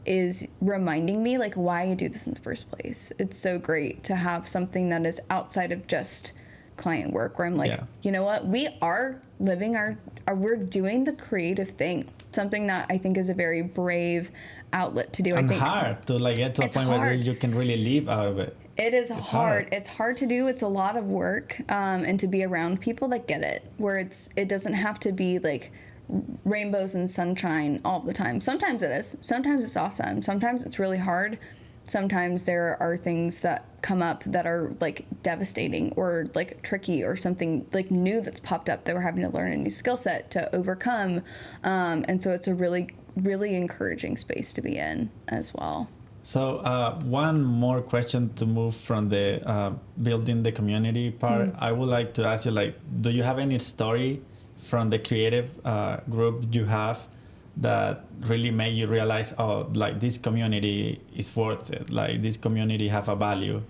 is reminding me like why I do this in the first place. It's so great to have something that is outside of just client work, where I'm like, you know what, we are living we're doing the creative thing, something that I think is a very brave outlet to do. And I think hard to like get to a point where you can really live out of it. It is hard. It's hard to do. It's a lot of work, and to be around people that get it, where it doesn't have to be like rainbows and sunshine all the time. Sometimes it is. Sometimes it's awesome. Sometimes it's really hard. Sometimes there are things that come up that are like devastating or like tricky, or something like new that's popped up that we're having to learn a new skill set to overcome. And so it's a really, really encouraging space to be in as well. So one more question to move from the building the community part. I would like to ask you, like, do you have any story from the creative group you have that really made you realize, oh, like this community is worth it, like this community have a value?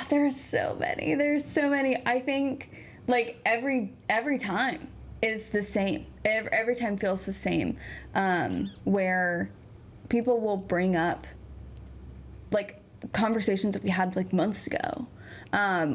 There's so many. I think like every time is the same. Every time feels the same, where people will bring up like conversations that we had like months ago,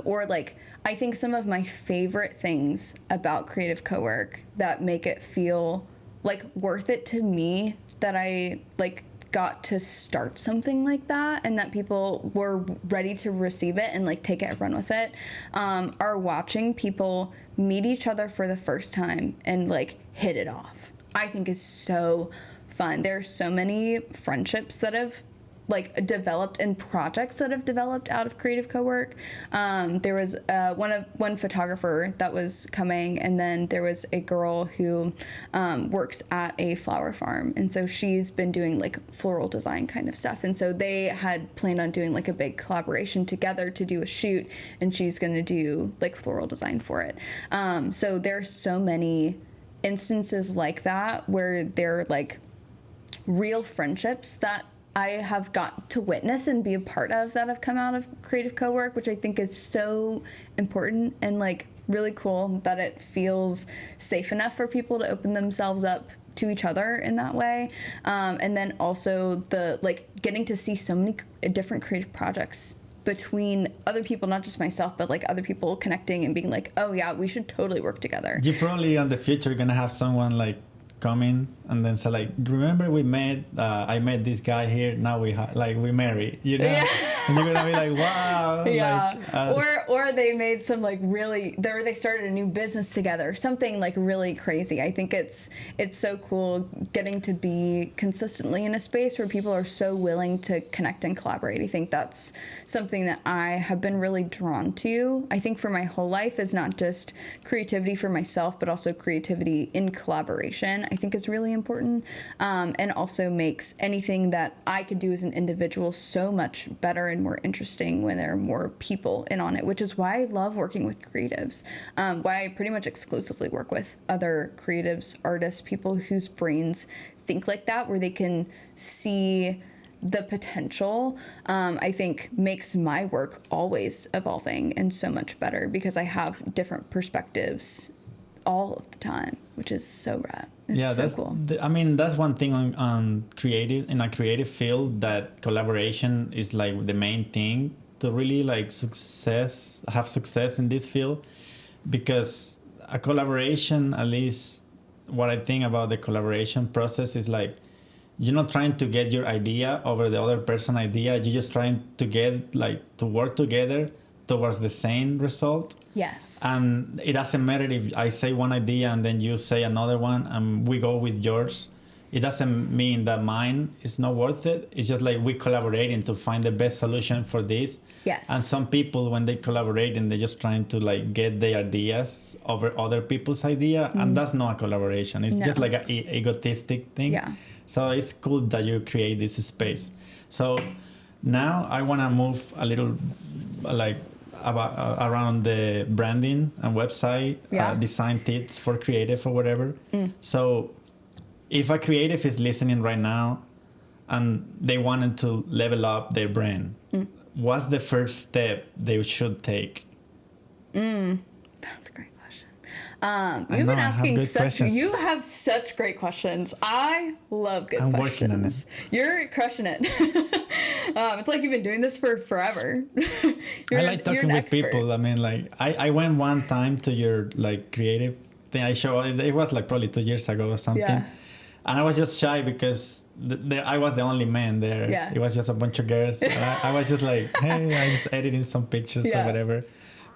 or like I think some of my favorite things about Creative Cowork that make it feel like worth it to me, that I like got to start something like that, and that people were ready to receive it and like take it and run with it, are watching people meet each other for the first time and like hit it off. I think is so fun. There are so many friendships that have like developed, and projects that have developed out of Creative Cowork. There was one photographer that was coming, and then there was a girl who works at a flower farm, and so she's been doing like floral design kind of stuff, and so they had planned on doing like a big collaboration together to do a shoot, and she's going to do like floral design for it. So there's so many instances like that where they're like real friendships that I have got to witness and be a part of that have come out of Creative Cowork, which I think is so important and like really cool that it feels safe enough for people to open themselves up to each other in that way. And then also the like getting to see so many different creative projects between other people, not just myself, but like other people connecting and being like, oh yeah, we should totally work together. You probably in the future gonna have someone like come in and then say like, remember we met, I met this guy here, now we we marry, you know? Yeah. And you're gonna be like, wow. Yeah. Like, or they made some like really, they started a new business together, something like really crazy. I think it's so cool getting to be consistently in a space where people are so willing to connect and collaborate. I think that's something that I have been really drawn to. I think for my whole life is not just creativity for myself, but also creativity in collaboration, I think is really important, and also makes anything that I could do as an individual so much better and and more interesting when there are more people in on it, which is why I love working with creatives, why I pretty much exclusively work with other creatives, artists, people whose brains think like that, where they can see the potential. I think makes my work always evolving and so much better because I have different perspectives all of the time, which is so rad. It's so cool. I mean, that's one thing on creative, in a creative field, that collaboration is like the main thing to really like have success in this field, because a collaboration, at least what I think about the collaboration process, is like, you're not trying to get your idea over the other person's idea. You're just trying to get like to work together towards the same result. Yes. And it doesn't matter if I say one idea and then you say another one and we go with yours. It doesn't mean that mine is not worth it. It's just like we collaborating to find the best solution for this. Yes. And some people, when they collaborate, and they're just trying to like get their ideas over other people's idea, and that's not a collaboration. It's just like an egotistic thing. Yeah. So it's cool that you create this space. So now I want to move a little like around the branding and website design tips for creative or whatever. So if a creative is listening right now and they wanted to level up their brand, what's the first step they should take? That's a great question. You've been asking you have such great questions. I love good questions. I'm working on it. You're crushing it. It's like you've been doing this for forever. I like talking with people. I mean, like I went one time to your like creative thing. It was like probably 2 years ago or something. Yeah. And I was just shy because I was the only man there. Yeah. It was just a bunch of girls. And I was just like, hey, I'm just editing some pictures or whatever.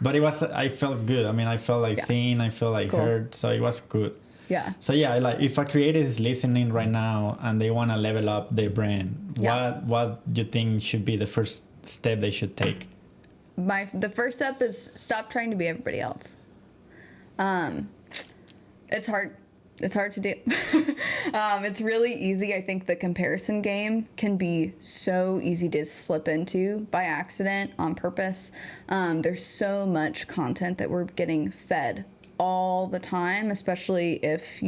But I felt good. I mean, I felt like seen, I felt like heard. So it was good. Yeah. So yeah, like if a creative is listening right now and they want to level up their brand, what do you think should be the first step they should take? The first step is stop trying to be everybody else. It's hard. It's hard to do. It's really easy. I think the comparison game can be so easy to slip into by accident, on purpose. There's so much content that we're getting fed all the time, especially if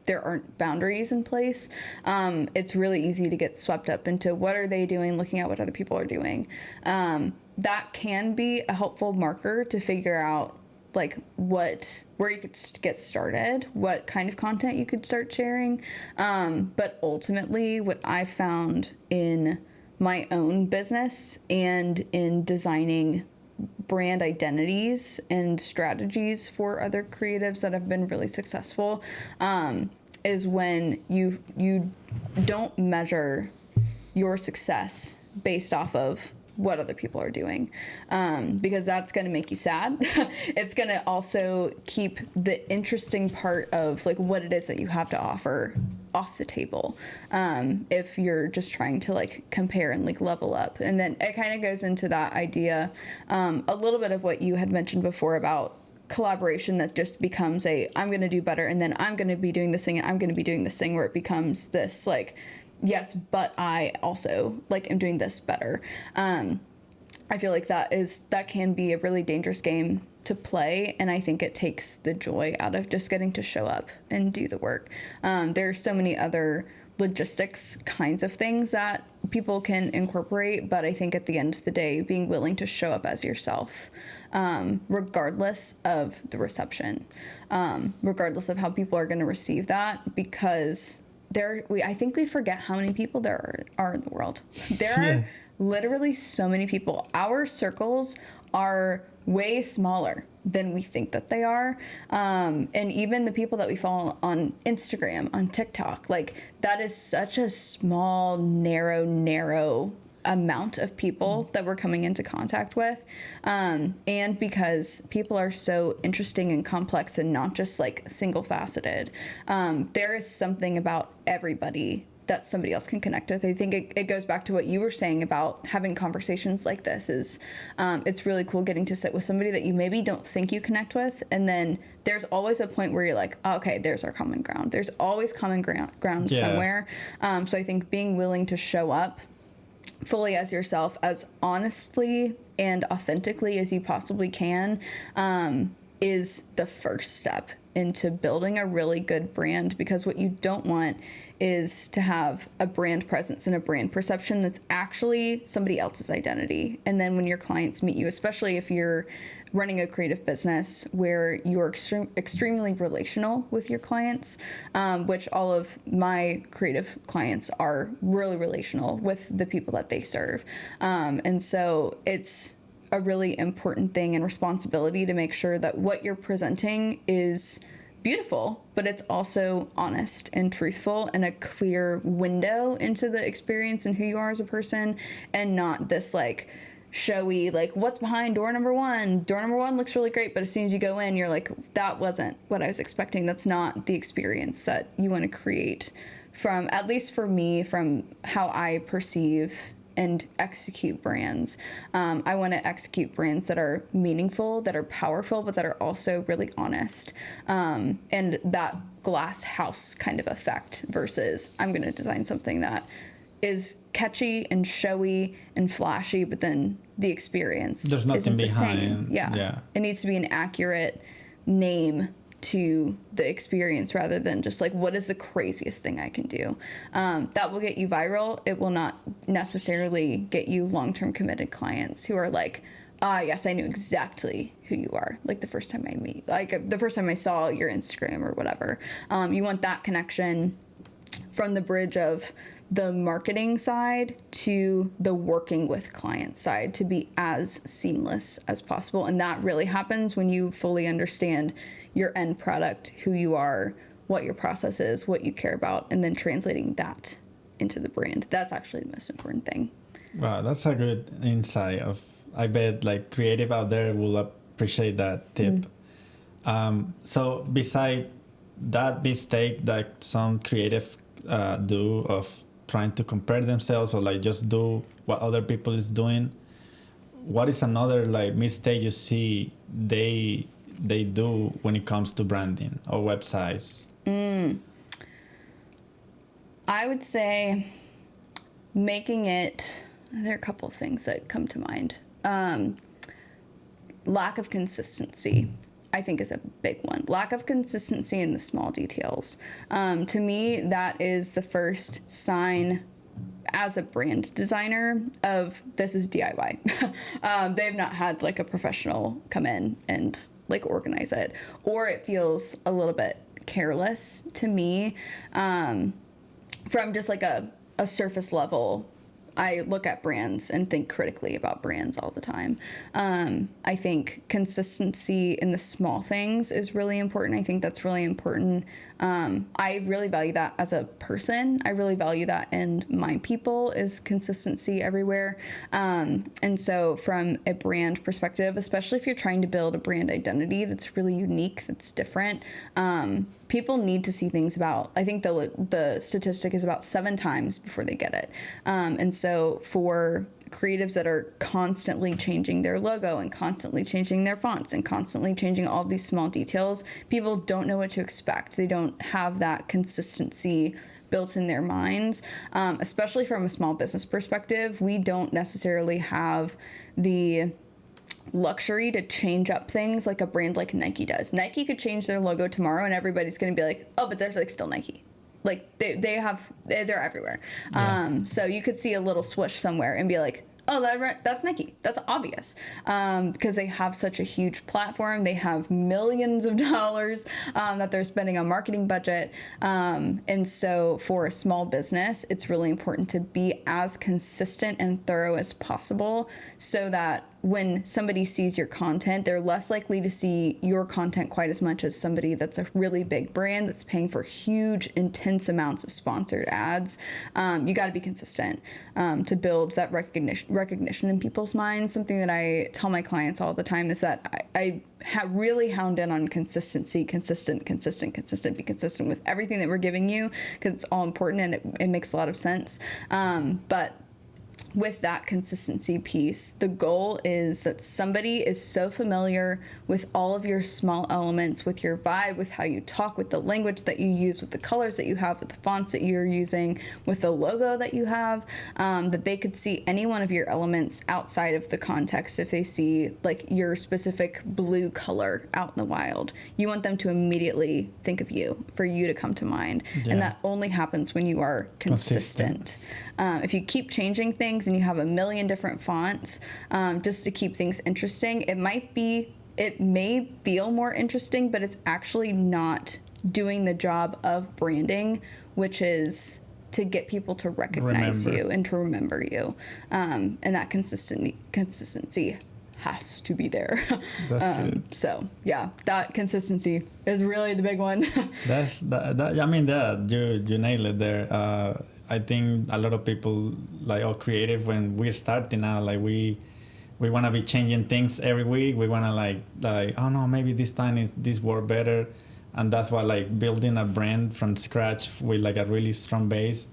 there aren't boundaries in place. It's really easy to get swept up into what are they doing, looking at what other people are doing. That can be a helpful marker to figure out like where you could get started, what kind of content you could start sharing. But ultimately what I found in my own business and in designing brand identities and strategies for other creatives that have been really successful, is when you don't measure your success based off of what other people are doing, because that's going to make you sad. It's going to also keep the interesting part of like what it is that you have to offer off the table, if you're just trying to like compare and like level up. And then it kind of goes into that idea, a little bit of what you had mentioned before about collaboration that just becomes I'm going to do better, and then I'm going to be doing this thing, and I'm going to be doing this thing, where it becomes this like, yes, but I also like am doing this better. I feel like that can be a really dangerous game to play, and I think it takes the joy out of just getting to show up and do the work. There's so many other logistics kinds of things that people can incorporate, but I think at the end of the day, being willing to show up as yourself, regardless of the reception, regardless of how people are going to receive that, because I think we forget how many people there are in the world. There are literally so many people. Our circles are way smaller than we think that they are. And even the people that we follow on Instagram, on TikTok, like that is such a small, narrow amount of people that we're coming into contact with. And because people are so interesting and complex and not just like single faceted, there is something about everybody that somebody else can connect with. I think it goes back to what you were saying about having conversations like this is, it's really cool getting to sit with somebody that you maybe don't think you connect with. And then there's always a point where you're like, oh, okay, there's our common ground. There's always common ground somewhere. So I think being willing to show up fully as yourself, as honestly and authentically as you possibly can, is the first step into building a really good brand. Because what you don't want is to have a brand presence and a brand perception that's actually somebody else's identity. And then when your clients meet you, especially if you're running a creative business where you're extremely relational with your clients, which all of my creative clients are really relational with the people that they serve. And so it's a really important thing and responsibility to make sure that what you're presenting is beautiful, but it's also honest and truthful and a clear window into the experience and who you are as a person, and not this like showy, like what's behind door number one. Door number one looks really great, but as soon as you go in, you're like, that wasn't what I was expecting. That's not the experience that you want to create from, at least for me, from how I perceive and execute brands. I want to execute brands that are meaningful, that are powerful, but that are also really honest. And that glass house kind of effect versus I'm going to design something that is catchy and showy and flashy, but then the experience there's nothing isn't the behind. same. Yeah. It needs to be an accurate name to the experience rather than just like, what is the craziest thing I can do? That will get you viral. It will not necessarily get you long-term committed clients who are like, yes, I knew exactly who you are. Like the first time I saw your Instagram or whatever. You want that connection from the bridge of the marketing side to the working with client side to be as seamless as possible. And that really happens when you fully understand your end product, who you are, what your process is, what you care about, and then translating that into the brand. That's actually the most important thing. Wow, that's a good insight. I bet like creative out there will appreciate that tip. So beside that mistake that some creative do of trying to compare themselves or like just do what other people is doing, what is another like mistake you see they do when it comes to branding or websites? I would say making it, there are a couple of things that come to mind. Lack of consistency, I think, is a big one. Lack of consistency in the small details. To me, that is the first sign as a brand designer of this is DIY. They've not had like a professional come in and like organize it, or it feels a little bit careless to me from just like a surface level. I look at brands and think critically about brands all the time. I think consistency in the small things is really important. I think that's really important. I really value that as a person. I really value that in my people is consistency everywhere. And so from a brand perspective, especially if you're trying to build a brand identity that's really unique, that's different, people need to see things about, I think the statistic is about 7 times before they get it. And so for creatives that are constantly changing their logo and constantly changing their fonts and constantly changing all of these small details, people don't know what to expect. They don't have that consistency built in their minds, especially from a small business perspective. We don't necessarily have the luxury to change up things like a brand like Nike does. Nike could change their logo tomorrow and everybody's going to be like, oh, but there's like still Nike. Like they're everywhere. Yeah. So you could see a little swoosh somewhere and be like, oh, that's Nike. That's obvious. Because they have such a huge platform. They have millions of dollars that they're spending on marketing budget. And so for a small business, it's really important to be as consistent and thorough as possible so that when somebody sees your content, they're less likely to see your content quite as much as somebody that's a really big brand that's paying for huge, intense amounts of sponsored ads. You got to be consistent to build that recognition in people's minds. Something that I tell my clients all the time is that I really hound in on consistency, be consistent with everything that we're giving you because it's all important and it makes a lot of sense. But with that consistency piece, the goal is that somebody is so familiar with all of your small elements, with your vibe, with how you talk, with the language that you use, with the colors that you have, with the fonts that you're using, with the logo that you have, that they could see any one of your elements outside of the context. If they see like your specific blue color out in the wild, you want them to immediately think of you, for you to come to mind. Yeah. And that only happens when you are consistent. If you keep changing things and you have a million different fonts, just to keep things interesting, it may feel more interesting, but it's actually not doing the job of branding, which is to get people to recognize you and to remember you. And that consistency has to be there. That's good. So yeah, that consistency is really the big one. I mean, you nailed it there. I think a lot of people like all creative, when we're starting out, like we want to be changing things every week. We want to like oh no, maybe this time this work better, and that's why like building a brand from scratch with like a really strong base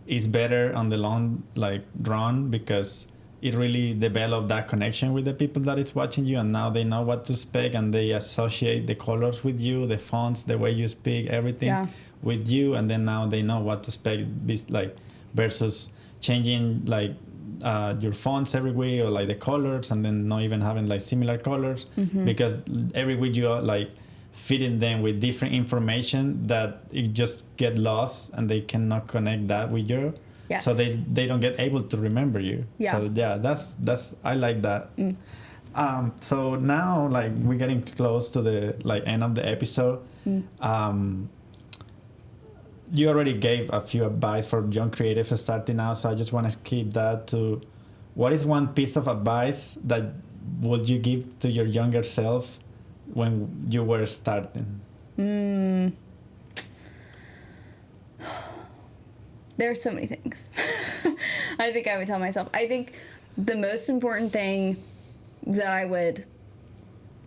is better on the long like run, because it really developed that connection with the people that is watching you, and now they know what to expect, and they associate the colors with you, the fonts, the way you speak, everything with you, and then now they know what to expect, like versus changing like your fonts every week, or like the colors, and then not even having like similar colors, because every week you are like feeding them with different information that it just get lost, and they cannot connect that with you. Yes. So they don't get able to remember you. Yeah. So yeah, that's I like that. So now like we're getting close to the like end of the episode. You already gave a few advice for young creatives starting out, so I just want to keep that to what is one piece of advice that would you give to your younger self when you were starting? There are so many things. I think I would tell myself. I think the most important thing that I would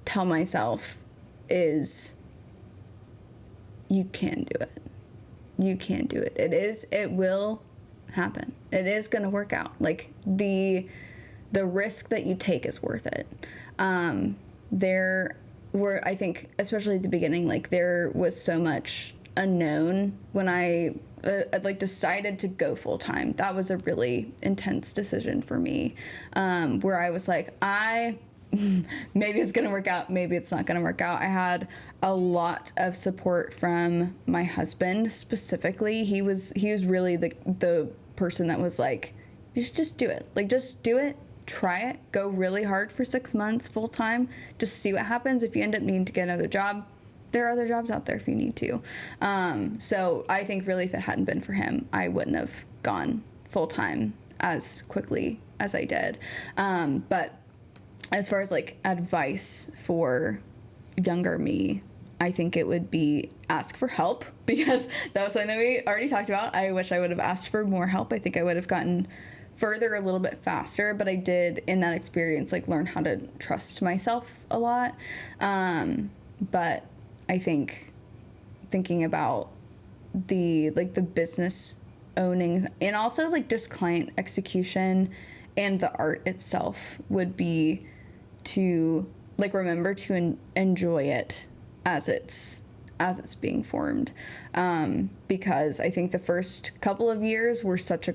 tell myself is you can do it. You can do it. It will happen. It is going to work out. Like the risk that you take is worth it. There were, I think, especially at the beginning, like there was so much unknown when I like decided to go full time. That was a really intense decision for me, where I was like, maybe it's gonna work out, maybe it's not gonna work out. I had a lot of support from my husband specifically. He was really the person that was like, you should just do it. Like just do it, try it, go really hard for 6 months full time, just see what happens. If you end up needing to get another job, there are other jobs out there if you need to. So I think really if it hadn't been for him, I wouldn't have gone full time as quickly as I did. But as far as like advice for younger me, I think it would be ask for help, because that was something that we already talked about. I wish I would have asked for more help. I think I would have gotten further a little bit faster, but I did in that experience like learn how to trust myself a lot. But I think thinking about the business owning and also like just client execution and the art itself would be to like remember to enjoy it as it's being formed, because I think the first couple of years were such a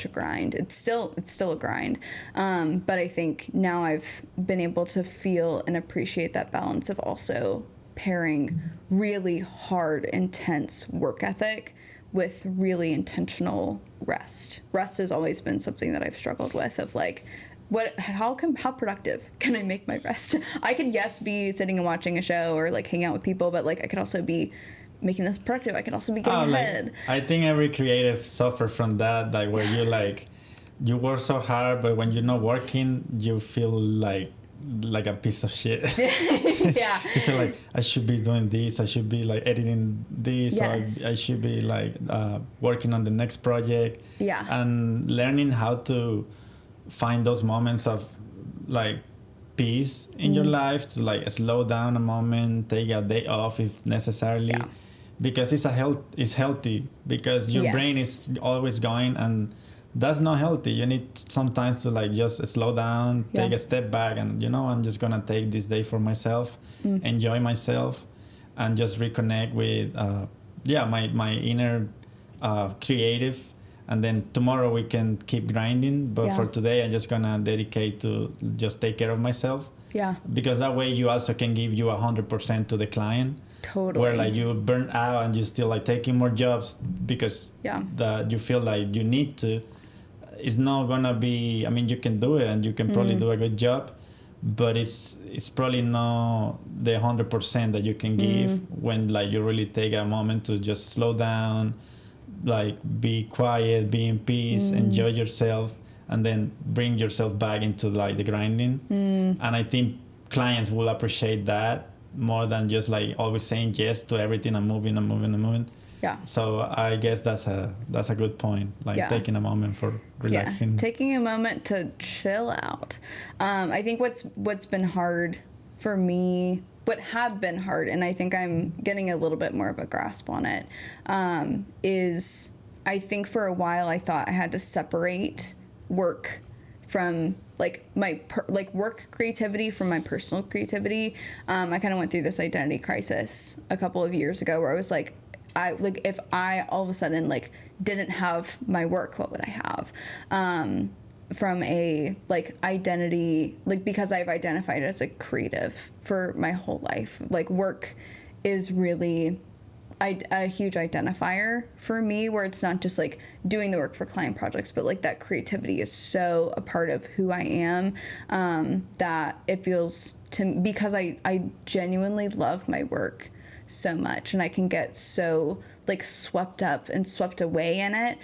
grind. It's still a grind, but I think now I've been able to feel and appreciate that balance of also pairing really hard, intense work ethic with really intentional rest. Rest has always been something that I've struggled with, of like, how productive can I make my rest? I could, yes, be sitting and watching a show or like hang out with people, but like I could also be making this productive. I could also be getting ahead. I think every creative suffer from that, like where you work so hard, but when you're not working, you feel like a piece of shit. Yeah. You feel like I should be doing this, I should be like editing this, yes. or I should be like working on the next project. Yeah. And learning how to find those moments of like peace in your life, to like slow down a moment, take a day off if necessarily, because it's healthy, because your brain is always going, and that's not healthy. You need sometimes to like just slow down, take a step back, and I'm just gonna take this day for myself, enjoy myself, and just reconnect with my inner creative. And then tomorrow we can keep grinding, but for today I'm just gonna dedicate to just take care of myself. Yeah. Because that way you also can give you 100% to the client. Totally. Where like you burn out and you still like taking more jobs because that you feel like you need to. It's not gonna be. I mean, you can do it and you can probably do a good job, but it's probably not the 100% that you can give when like you really take a moment to just slow down, like be quiet, be in peace, enjoy yourself, and then bring yourself back into like the grinding. And I think clients will appreciate that more than just like always saying yes to everything and moving. Yeah. So I guess that's a good point, like taking a moment for relaxing. Yeah. Taking a moment to chill out. I think what's been hard for me, what had been hard, and I think I'm getting a little bit more of a grasp on it, is I think for a while I thought I had to separate work from like my work creativity from my personal creativity. I kind of went through this identity crisis a couple of years ago where I was like, if I all of a sudden like didn't have my work, what would I have? From a like identity, like because I've identified as a creative for my whole life, like work is really a huge identifier for me, where it's not just like doing the work for client projects, but like that creativity is so a part of who I am, that it feels because I genuinely love my work so much and I can get so like swept up and swept away in it.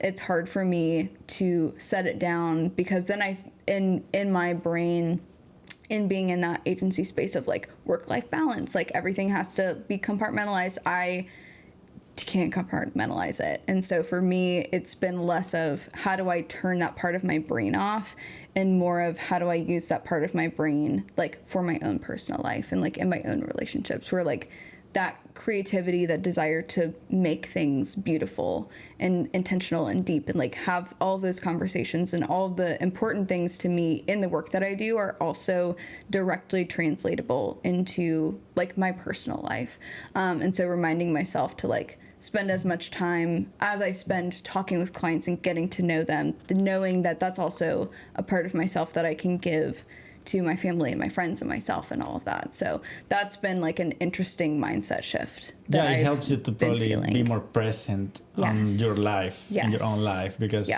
It's hard for me to set it down because then in my brain, in being in that agency space of like work-life balance, like everything has to be compartmentalized. I can't compartmentalize it. And so for me, it's been less of how do I turn that part of my brain off and more of how do I use that part of my brain like for my own personal life and like in my own relationships, where like that creativity, that desire to make things beautiful and intentional and deep and like have all those conversations and all the important things to me in the work that I do are also directly translatable into like my personal life. And so reminding myself to like spend as much time as I spend talking with clients and getting to know them, knowing that that's also a part of myself that I can give to my family and my friends and myself and all of that. So that's been like an interesting mindset shift. Yeah, it helps you to probably be more present on your life, in your own life, because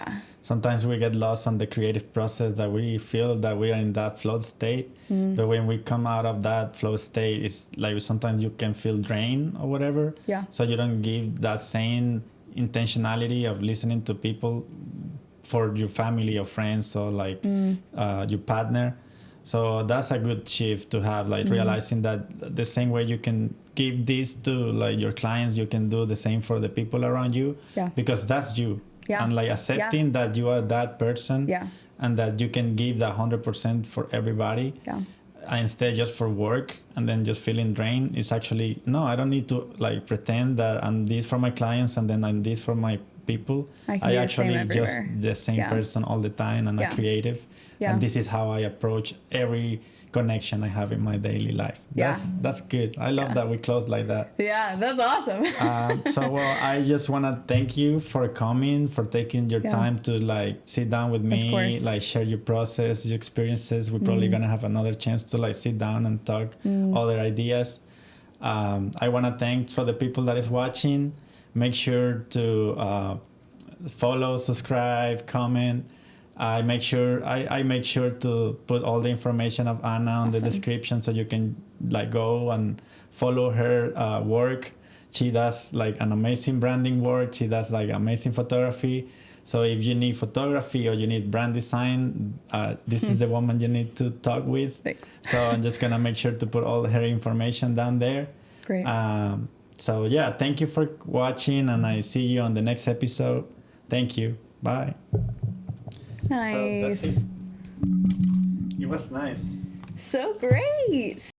sometimes we get lost on the creative process that we feel that we are in that flow state. But when we come out of that flow state, it's like sometimes you can feel drained or whatever. Yeah. So you don't give that same intentionality of listening to people for your family or friends or like your partner. So that's a good shift to have, like realizing that the same way you can give this to like your clients, you can do the same for the people around you, because that's you. And like accepting that you are that person and that you can give that 100% for everybody. Instead just for work and then just feeling drained. It's actually, no, I don't need to like pretend that I'm this for my clients and then I'm this for my people. I actually just the same person all the time and a creative. And this is how I approach every connection I have in my daily life. That's good. I love that we close like that. Yeah, that's awesome. So well, I just want to thank you for coming, for taking your time to like sit down with me, like share your process, your experiences. We're probably gonna have another chance to like sit down and talk other ideas. I want to thank for the people that is watching. Make sure to follow, subscribe, comment. I make sure to put all the information of Anna on the description so you can like go and follow her work. She does like an amazing branding work. She does like amazing photography. So if you need photography or you need brand design, this is the woman you need to talk with. Thanks. So I'm just gonna make sure to put all her information down there. Great. So yeah, thank you for watching, and I see you on the next episode. Thank you. Bye. Nice. So that's it. It was nice. So great.